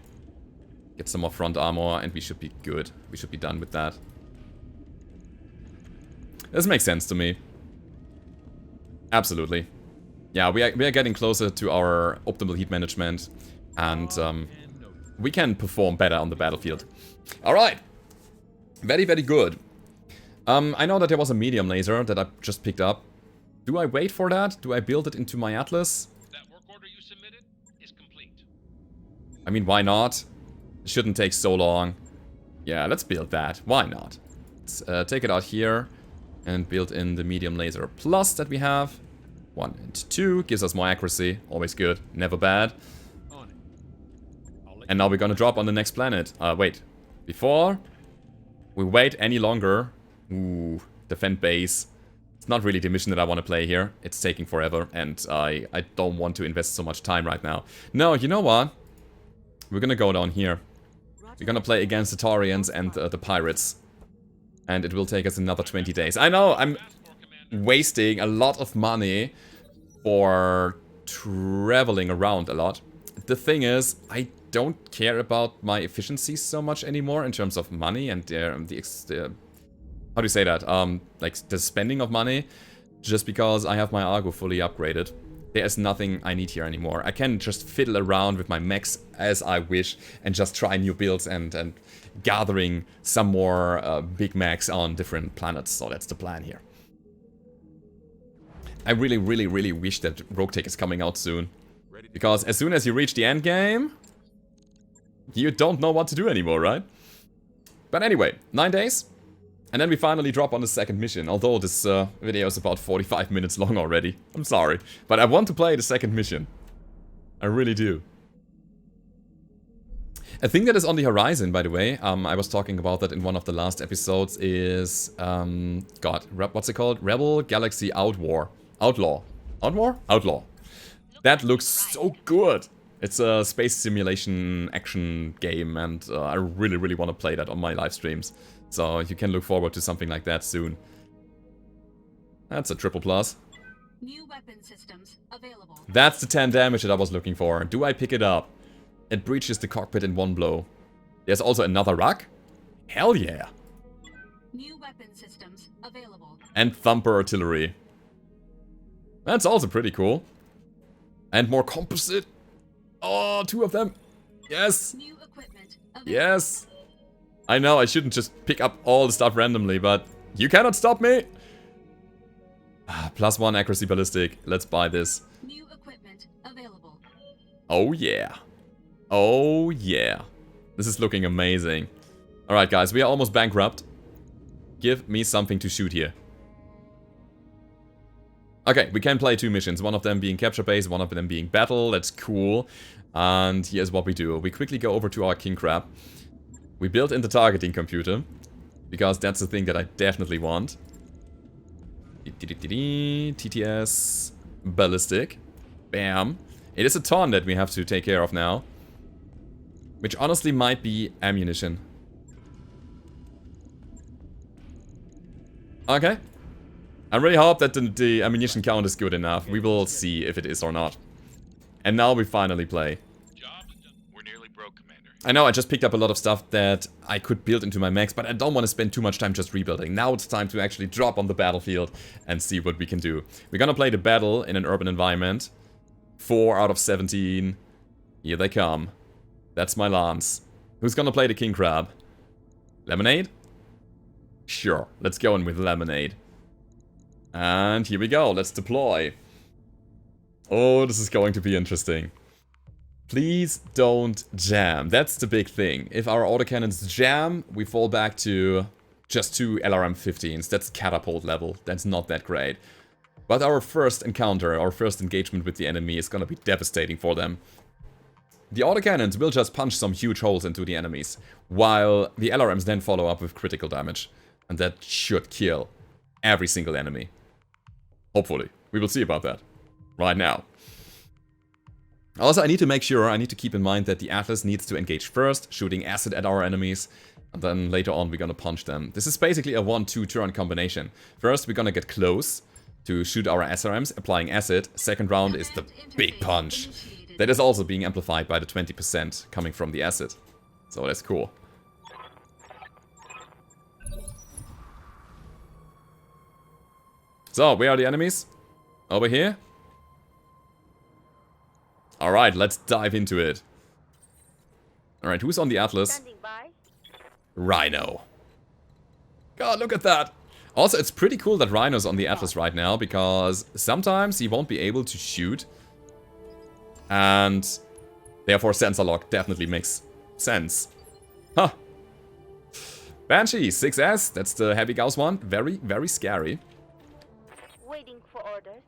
Get some more front armor and we should be good. We should be done with that. This makes sense to me. Absolutely. Yeah, we are getting closer to our optimal heat management. And we can perform better on the battlefield. Alright. Very, very good. I know that there was a medium laser that I just picked up. Do I wait for that? Do I build it into my Atlas? That work order you submitted is complete. I mean, why not? It shouldn't take so long. Yeah, let's build that. Why not? Let's take it out here and build in the medium laser plus that we have. 1 and 2 gives us more accuracy. Always good. Never bad. And now we're gonna drop on the next planet. Wait. Before we wait any longer... Ooh, defend base. It's not really the mission that I want to play here. It's taking forever, and I don't want to invest so much time right now. No, you know what? We're gonna go down here. We're gonna play against the Taurians and the pirates. And it will take us another 20 days. I know, I'm wasting a lot of money for traveling around a lot. The thing is, I don't care about my efficiency so much anymore in terms of money and how do you say that? Like the spending of money, just because I have my Argo fully upgraded. There's nothing I need here anymore. I can just fiddle around with my mechs as I wish and just try new builds and gathering some more big mechs on different planets. So that's the plan here. I really, really, really wish that Rogue Tech is coming out soon. Because as soon as you reach the end game, you don't know what to do anymore, right? But anyway, 9 days. And then we finally drop on the second mission. Although this video is about 45 minutes long already. I'm sorry. But I want to play the second mission. I really do. A thing that is on the horizon, by the way, I was talking about that in one of the last episodes, is... God, what's it called? Rebel Galaxy Outlaw. Outlaw. That looks so good. It's a space simulation action game, and I really, really want to play that on my live streams. So you can look forward to something like that soon. That's a triple plus. New weapon systems available. That's the 10 damage that I was looking for. Do I pick it up? It breaches the cockpit in one blow. There's also another ruck? Hell yeah! New weapon systems available. And thumper artillery. That's also pretty cool. And more composite. Oh, 2 of them. Yes! New equipment available. Yes! I know I shouldn't just pick up all the stuff randomly, but you cannot stop me! +1 accuracy ballistic. Let's buy this. New equipment available. Oh yeah. Oh yeah. This is looking amazing. Alright guys, we are almost bankrupt. Give me something to shoot here. Okay, we can play 2 missions. One of them being capture base, one of them being battle. That's cool. And here's what we do. We quickly go over to our king crab. We build in the targeting computer. Because that's the thing that I definitely want. TTS. Ballistic. Bam. It is a ton that we have to take care of now. Which honestly might be ammunition. Okay. I really hope that the ammunition count is good enough. We will see if it is or not. And now we finally play. Job's done. We're nearly broke, Commander. I know I just picked up a lot of stuff that I could build into my mechs, but I don't want to spend too much time just rebuilding. Now it's time to actually drop on the battlefield and see what we can do. We're gonna play the battle in an urban environment. 4 out of 17. Here they come. That's my lance. Who's gonna play the king crab? Lemonade? Sure, let's go in with lemonade. And here we go, let's deploy. Oh, this is going to be interesting. Please don't jam. That's the big thing. If our autocannons jam, we fall back to just 2 LRM-15s. That's catapult level. That's not that great. But our first encounter, our first engagement with the enemy is gonna be devastating for them. The autocannons will just punch some huge holes into the enemies, while the LRMs then follow up with critical damage. And that should kill every single enemy. Hopefully. We will see about that. Right now. Also, I need to make sure, I need to keep in mind that the Atlas needs to engage first, shooting acid at our enemies, and then later on we're gonna punch them. This is basically a 1-2 turn combination. First, we're gonna get close to shoot our SRMs, applying acid. Second round is the big punch. That is also being amplified by the 20% coming from the acid. So that's cool. So, where are the enemies? Over here? Alright, let's dive into it. Alright, who's on the Atlas? Standing by. Rhino. God, look at that! Also, it's pretty cool that Rhino's on the Atlas right now, because sometimes he won't be able to shoot. And therefore sensor lock definitely makes sense. Huh. Banshee, 6S, that's the heavy Gauss one. Very, very scary. Waiting for orders.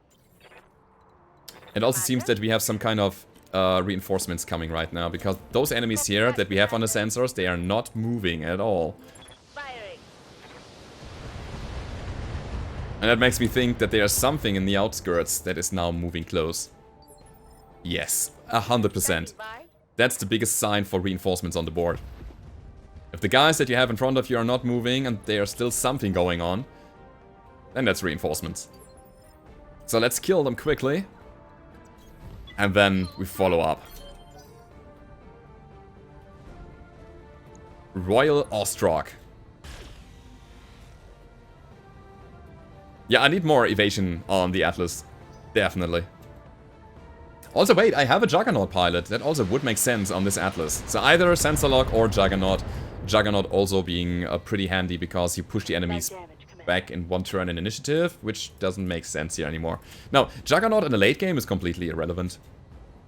It also seems that we have some kind of reinforcements coming right now, because those enemies here that we have on the sensors, they are not moving at all. Firing. And that makes me think that there's something in the outskirts that is now moving close. Yes, 100%. Standing by. That's the biggest sign for reinforcements on the board. If the guys that you have in front of you are not moving and there's still something going on, then that's reinforcements. So let's kill them quickly. And then we follow up. Royal Ostrock. Yeah, I need more evasion on the Atlas. Definitely. Also, wait, I have a Juggernaut pilot. That also would make sense on this Atlas. So either Sensor Lock or Juggernaut. Juggernaut also being pretty handy because you push the enemies back in 1 turn in initiative, which doesn't make sense here anymore. Now, Juggernaut in the late game is completely irrelevant.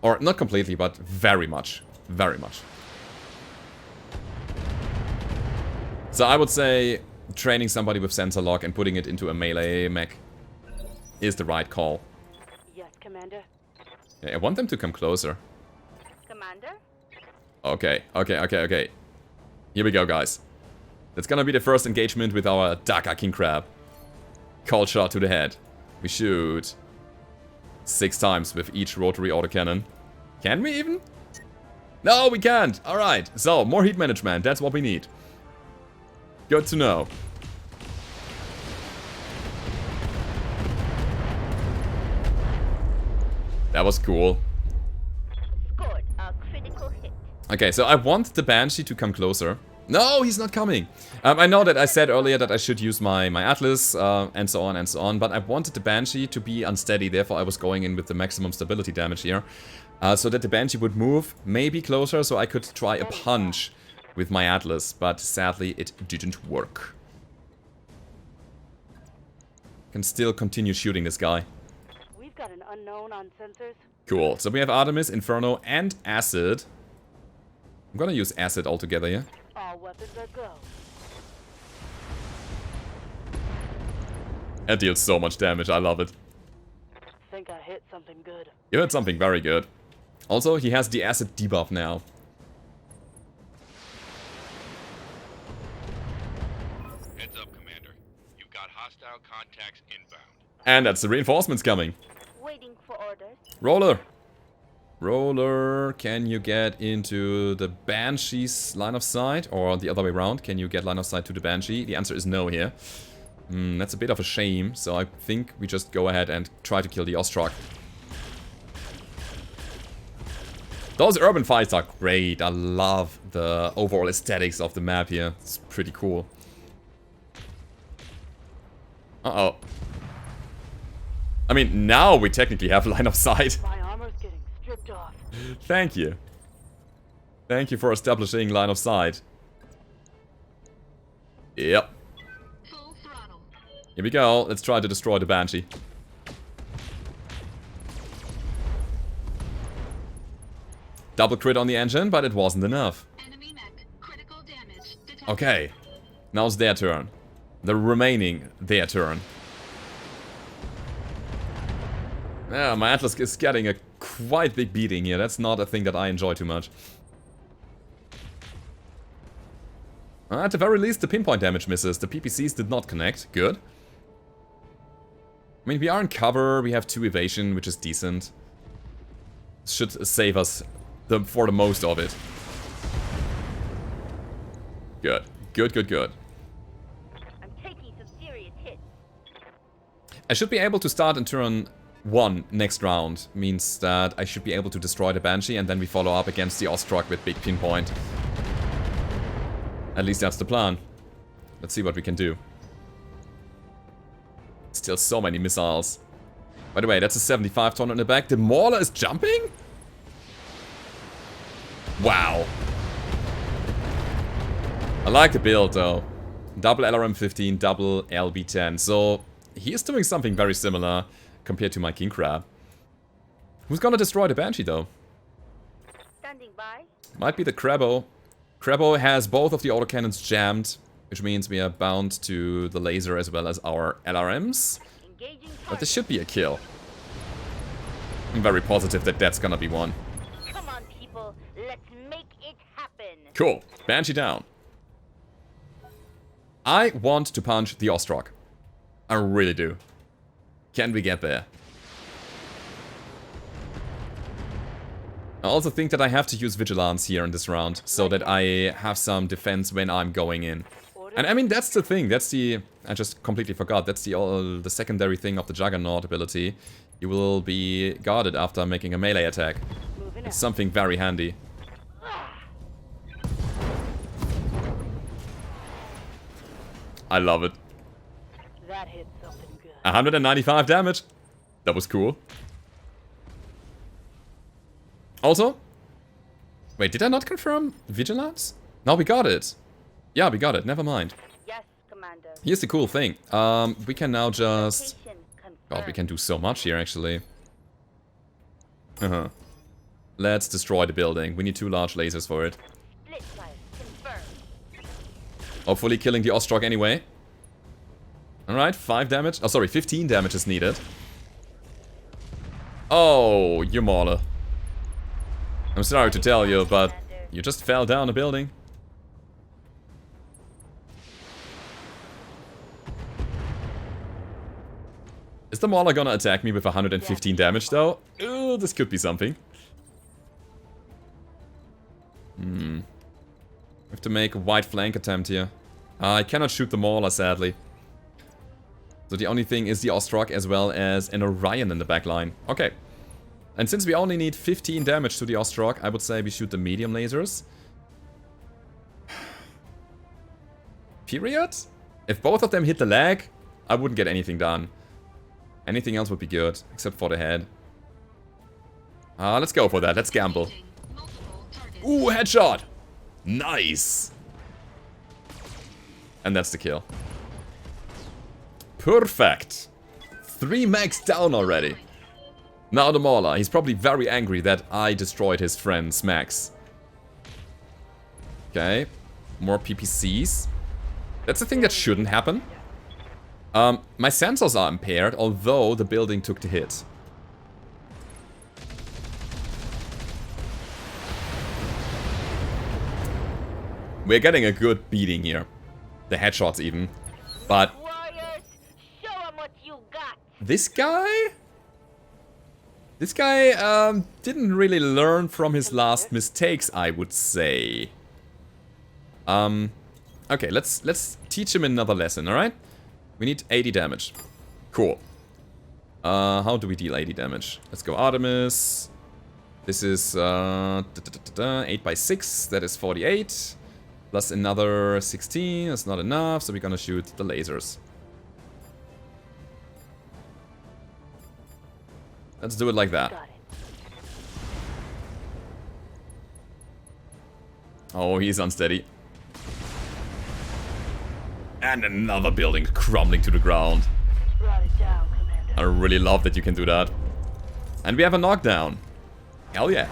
Or not completely, but very much. Very much. So I would say training somebody with Sensor Lock and putting it into a melee mech is the right call. Yes, Commander. Yeah, I want them to come closer. Commander? Okay. Here we go, guys. That's gonna be the first engagement with our Dakka King Crab. Cold shot to the head. We shoot 6 times with each rotary autocannon. Can we even? No, we can't. Alright, so more heat management. That's what we need. Good to know. That was cool. Scored a critical hit. Okay, so I want the Banshee to come closer. No, he's not coming. I know that I said earlier that I should use my Atlas and so on, but I wanted the Banshee to be unsteady, therefore I was going in with the maximum stability damage here. So that the Banshee would move, maybe closer, so I could try a punch with my Atlas, but sadly it didn't work. Can still continue shooting this guy. We've got an unknown on sensors. Cool, so we have Artemis, Inferno, and Acid. I'm gonna use Acid altogether here. All weapons are go. That deals so much damage, I love it. Think I hit something good. You hit something very good. Also, he has the Acid debuff now. Heads up, Commander. You've got hostile contacts inbound. And that's the reinforcements coming. Waiting for orders. Roller. Roller, can you get into the Banshee's line of sight? Or the other way around, can you get line of sight to the Banshee? The answer is no here. That's a bit of a shame, so I think we just go ahead and try to kill the Ostrog. Those urban fights are great. I love the overall aesthetics of the map here. It's pretty cool. Uh-oh. I mean, now we technically have line of sight. My armor's getting stripped off. Thank you. Thank you for establishing line of sight. Yep. Full throttle. Here we go. Let's try to destroy the Banshee. Double crit on the engine, but it wasn't enough. Enemy mech. Critical damage detected. Okay. Now it's their turn. The remaining their turn. Yeah, my Atlas is getting a quite big beating here. That's not a thing that I enjoy too much. At the very least, the pinpoint damage misses. The PPCs did not connect. Good. I mean, we are in cover. We have 2 evasion, which is decent. Should save us for the most of it. Good. Good, good, good. I'm taking some serious hits. I should be able to start in turn 1 next round. Means that I should be able to destroy the Banshee and then we follow up against the Ostrog with big pinpoint. At least that's the plan. Let's see what we can do. Still so many missiles. By the way, that's a 75 ton in the back. The Mauler is jumping? Wow. I like the build though. Double LRM-15, double LB-10. So he is doing something very similar compared to my King Crab. Who's gonna destroy the Banshee though? Standing by. Might be the Crabbo. Crabbo has both of the autocannons jammed, which means we are bound to the laser as well as our LRMs. Engaging But target. this should be a kill. I'm very positive that that's gonna be one. Come on, people. Let's make it happen. Cool. Banshee down. I want to punch the Ostrog. I really do. Can we get there? I also think that I have to use Vigilance here in this round, so that I have some defense when I'm going in. And I mean, that's the thing, that's the... I just completely forgot, that's the secondary thing of the Juggernaut ability. You will be guarded after making a melee attack. Moving It's out. something very handy. I love it. That hit something good. 195 damage. That was cool. Also... Wait, did I not confirm Vigilance? No, we got it. Yeah, we got it. Never mind. Yes, Commander. Here's the cool thing. We can now just... Location confirmed. God, we can do so much here, actually. Let's destroy the building. We need 2 large lasers for it. Split fire confirmed. Hopefully killing the Ostrog anyway. Alright, 5 damage. Oh, sorry, 15 damage is needed. Oh, you Mauler. I'm sorry to tell you, but you just fell down a building. Is the Mauler gonna attack me with 115 damage, though? Ooh, this could be something. We have to make a wide flank attempt here. I cannot shoot the Mauler, sadly. So the only thing is the Ostrock as well as an Orion in the back line. Okay. And since we only need 15 damage to the Ostrock, I would say we shoot the medium lasers. Period? If both of them hit the leg, I wouldn't get anything done. Anything else would be good, except for the head. Let's go for that. Let's gamble. Ooh, headshot! Nice! And that's the kill. Perfect! 3 mechs down already. Now the Mauler. He's probably very angry that I destroyed his friend's mechs. Okay. More PPCs. That's the thing that shouldn't happen. My sensors are impaired, although the building took the hit. We're getting a good beating here. The headshots even. But Warriors, show 'em what you got. this guy? This guy didn't really learn from his last mistakes, I would say. Okay, let's teach him another lesson, alright? We need 80 damage. Cool. How do we deal 80 damage? Let's go Artemis. This is 8 by 6, that is 48. Plus another 16, that's not enough, so we're gonna shoot the lasers. Let's do it like that. Got it. Oh, he's unsteady. And another building crumbling to the ground. Brought it down, Commander. I really love that you can do that. And we have a knockdown. Hell yeah.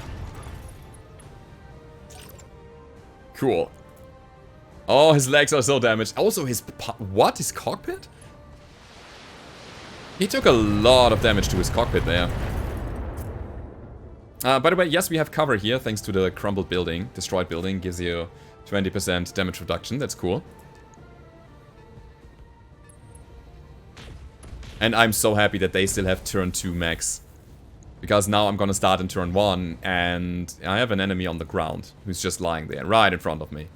Cool. Oh, his legs are so damaged. Also, his... What? His cockpit? He took a lot of damage to his cockpit there. By the way, yes, we have cover here, thanks to the crumbled building. Destroyed building gives you 20% damage reduction. That's cool. And I'm so happy that they still have turn 2 mechs. Because now I'm gonna start in turn 1, and I have an enemy on the ground who's just lying there, right in front of me.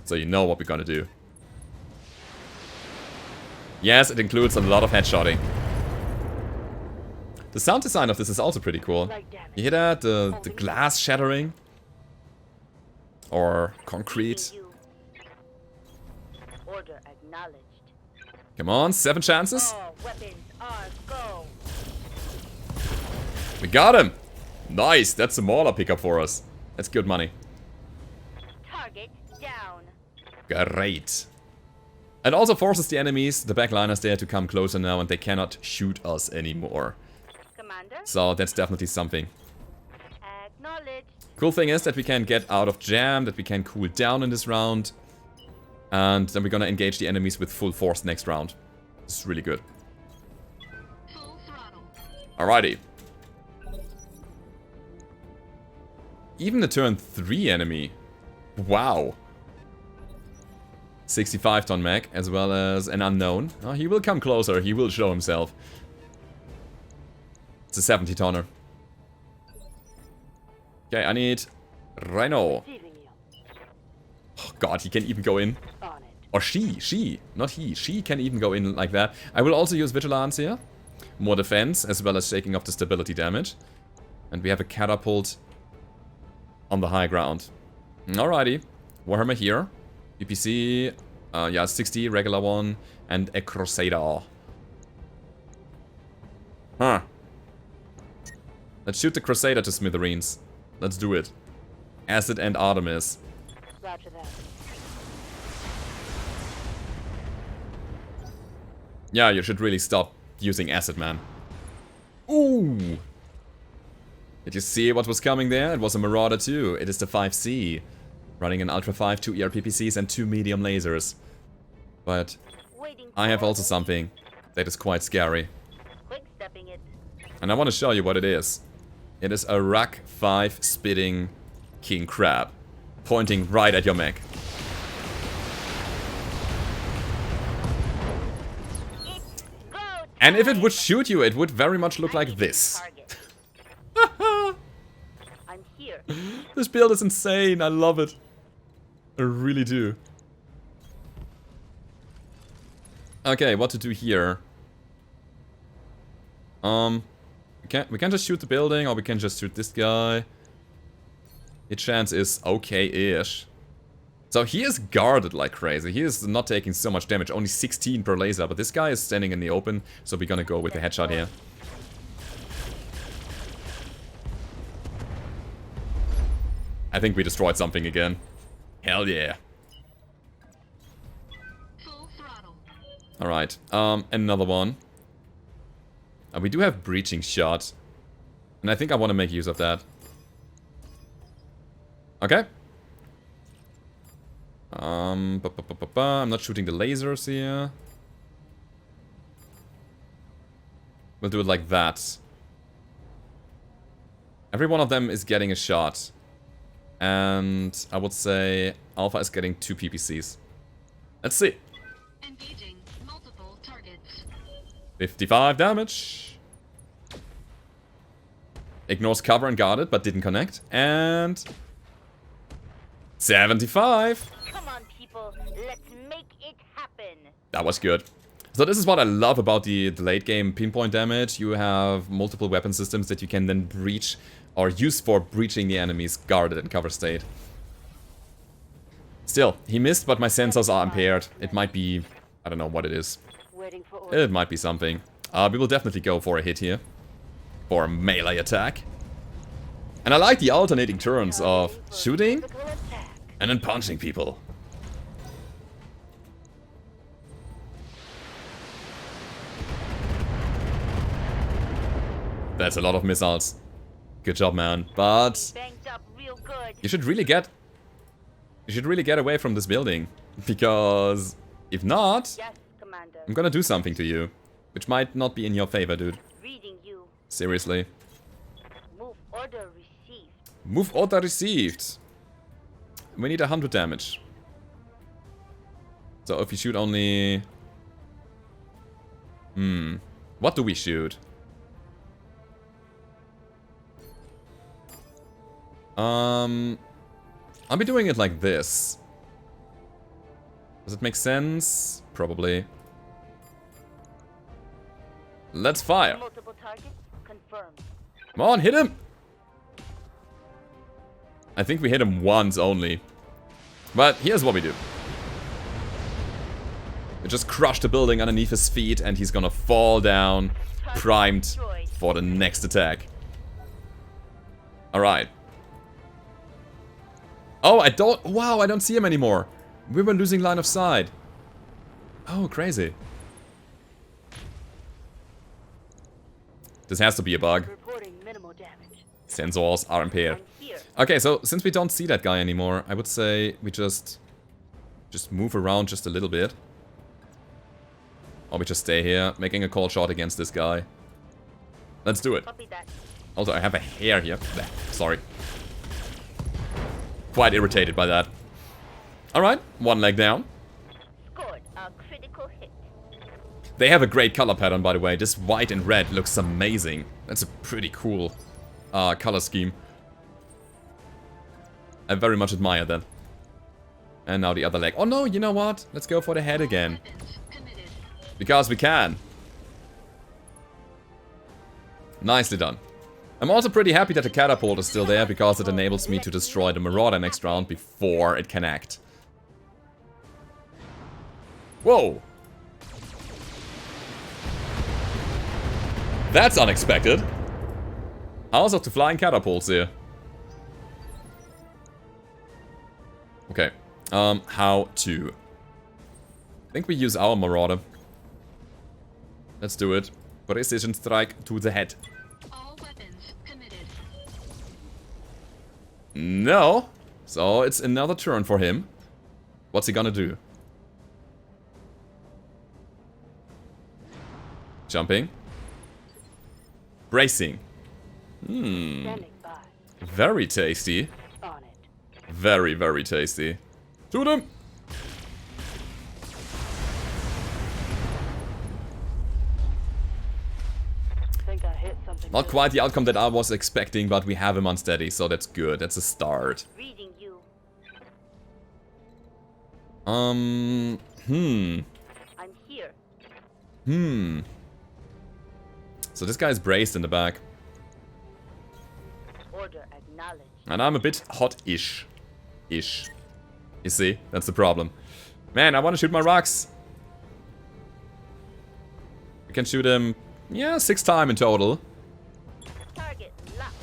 So you know what we're gonna do. Yes, it includes a lot of headshotting. The sound design of this is also pretty cool. You hear that? The glass shattering? Or concrete? Order acknowledged. Come on, 7 chances. All weapons are go. We got him! Nice, that's a Mauler pickup for us. That's good money. Target down. Great. It also forces the enemies, the backliners there, to come closer now, and they cannot shoot us anymore. Commander, So that's definitely something. acknowledged. Cool thing is that we can get out of jam, that we can cool down in this round. And then we're gonna engage the enemies with full force next round. This is really good. Full throttle. Alrighty. Even the turn 3 enemy. Wow. 65 ton mech, as well as an unknown. Oh, he will come closer, he will show himself. It's a 70 tonner. Okay, I need Rhino. Receiving you. Oh god, he can even go in. On it. Or she, not he. She can even go in like that. I will also use Vigilance here. More defense, as well as shaking off the stability damage. And we have a catapult on the high ground. Alrighty. Warhammer here. PPC, yeah, 60, regular one, and a Crusader. Huh. Let's shoot the Crusader to smithereens. Let's do it. Acid and Artemis. Roger that. Yeah, you should really stop using acid, man. Ooh! Did you see what was coming there? It was a Marauder too. It is the 5C. Running an Ultra 5, 2 ERPPCs and 2 medium lasers. But Waiting I have for also orders. something that is quite scary. Quick stepping it. And I want to show you what it is. It is a Ruck 5 spitting King Crab. Pointing right at your mech. It's go And if it would time. shoot you, it would very much look like Activate this. target. I'm here here. This build is insane. I love it. I really do. Okay, what to do here? We can just shoot the building, or we can just shoot this guy. The chance is okay-ish. So he is guarded like crazy. He is not taking so much damage, only 16 per laser. But this guy is standing in the open, so we're gonna go with the headshot here. I think we destroyed something again. Hell yeah. Full throttle. Alright, another one. We do have breaching shot. And I think I want to make use of that. Okay. I'm not shooting the lasers here. We'll do it like that. Every one of them is getting a shot. And I would say Alpha is getting 2 PPCs. Let's see. Engaging multiple targets. 55 damage. Ignores cover and guarded, but didn't connect. And 75. Come on, people. Let's make it happen. That was good. So this is what I love about the late game pinpoint damage. You have multiple weapon systems that you can then breach or use for breaching the enemy's guarded and cover state. Still, he missed, but my sensors are impaired. It might be... I don't know what it is. Waiting for orders. It might be something. We will definitely go for a hit here. For a melee attack. And I like the alternating turns of shooting Physical attack. and then punching people. That's a lot of missiles. Good job, man. But Banked up real good. you should really get away from this building, because if not, Yes, Commander. I'm gonna do something to you, which might not be in your favor, dude. Reading you. Seriously. Move order received. Move order received. We need 100 damage. So if you shoot only... What do we shoot? I'll be doing it like this. Does it make sense? Probably. Let's fire. Multiple targets confirmed. Come on, hit him! I think we hit him once only. But here's what we do. We just crush the building underneath his feet and he's gonna fall down, primed for the next attack. Alright. Oh, wow, I don't see him anymore. We were losing line of sight. Oh, crazy. This has to be a bug. Reporting minimal damage. Sensors are impaired. I'm here. Okay, so since we don't see that guy anymore, I would say we just move around just a little bit. Or we just stay here, making a call shot against this guy. Let's do it. Copy that. Also, I have a hair here. Bleh, sorry. Quite irritated by that. Alright, one leg down. Scored a critical hit. They have a great color pattern, by the way. This white and red looks amazing. That's a pretty cool color scheme. I very much admire that. And now the other leg. Oh no, you know what? Let's go for the head again. Weapons committed. Because we can. Nicely done. I'm also pretty happy that the catapult is still there, because it enables me to destroy the Marauder next round before it can act. Whoa! That's unexpected. How's up to flying catapults here? Okay. How to? I think we use our Marauder. Let's do it. Precision strike to the head. All weapons committed. No. So it's another turn for him. What's he gonna do? Jumping. Bracing. Standing by. Very tasty. On it. Very, very tasty. Shoot him! Think I hit Not quite the outcome that I was expecting, but we have him unsteady, so that's good. That's a start. Reading you. Hmm. I'm here. So this guy's braced in the back. Order acknowledged. And I'm a bit hot-ish. Ish. You see? That's the problem. Man, I want to shoot my rocks. We can shoot him, yeah, 6 times in total. Target locked.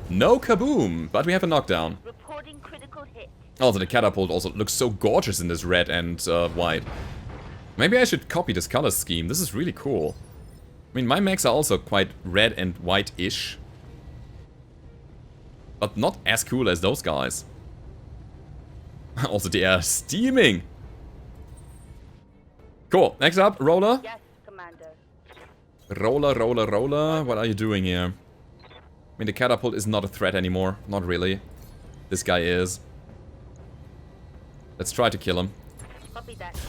No kaboom, but we have a knockdown. Reporting critical hit. Also, the catapult also looks so gorgeous in this red and white. Maybe I should copy this color scheme. This is really cool. I mean, my mechs are also quite red and white-ish. But not as cool as those guys. Also, they are steaming. Cool. Next up, Roller. Yes, Commander. Roller. What are you doing here? I mean, the catapult is not a threat anymore. Not really. This guy is. Let's try to kill him. Copy that.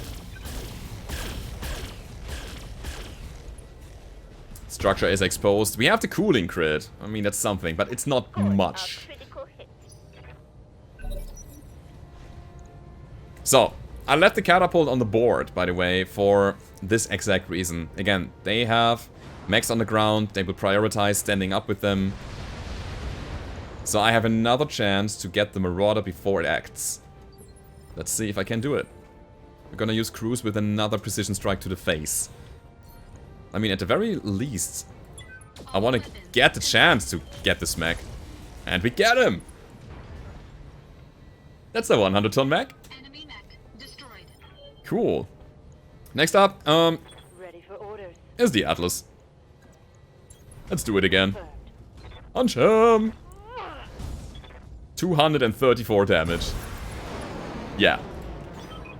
Structure is exposed. We have the cooling crit. I mean, that's something, but it's not much. A critical hit. So, I left the catapult on the board, by the way, for this exact reason. Again, they have mechs on the ground. They will prioritize standing up with them. So I have another chance to get the Marauder before it acts. Let's see if I can do it. We're gonna use Cruise with another precision strike to the face. I mean, at the very least, I want to get the chance to get this mech. And we get him! That's a 100-ton mech. Enemy mech destroyed. Cool. Next up, Ready for orders. is the Atlas. Let's do it again. Confirmed. Punch him! 234 damage. Yeah.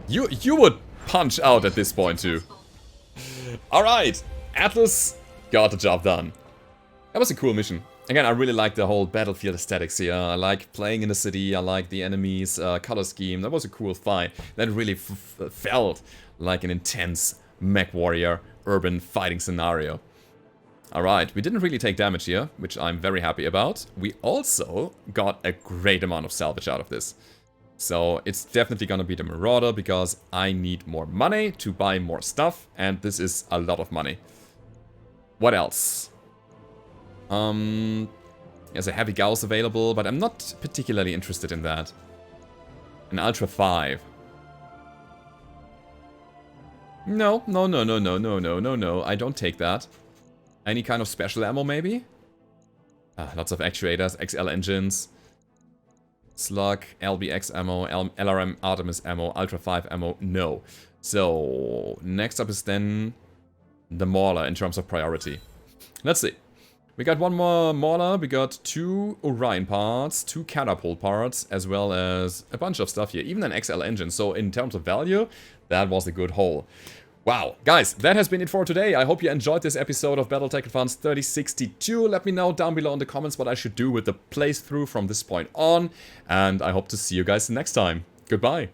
You would punch out at this point too. Alright, Atlas got the job done. That was a cool mission. Again, I really like the whole battlefield aesthetics here. I like playing in the city, I like the enemies' color scheme. That was a cool fight. That really felt like an intense mech warrior urban fighting scenario. Alright, we didn't really take damage here, which I'm very happy about. We also got a great amount of salvage out of this. So it's definitely gonna be the Marauder because I need more money to buy more stuff, and this is a lot of money. What else? There's a Heavy Gauss available, but I'm not particularly interested in that. An Ultra 5. No, I don't take that. Any kind of special ammo, maybe? Lots of actuators, XL engines. Slug, LBX ammo, LRM Artemis ammo, Ultra 5 ammo, no. So, next up is then the Mauler in terms of priority. Let's see. We got one more Mauler, we got 2 Orion parts, 2 Catapult parts, as well as a bunch of stuff here, even an XL engine. So in terms of value, that was a good haul. Wow, guys, that has been it for today. I hope you enjoyed this episode of Battletech Advanced 3062. Let me know down below in the comments what I should do with the playthrough from this point on. And I hope to see you guys next time. Goodbye.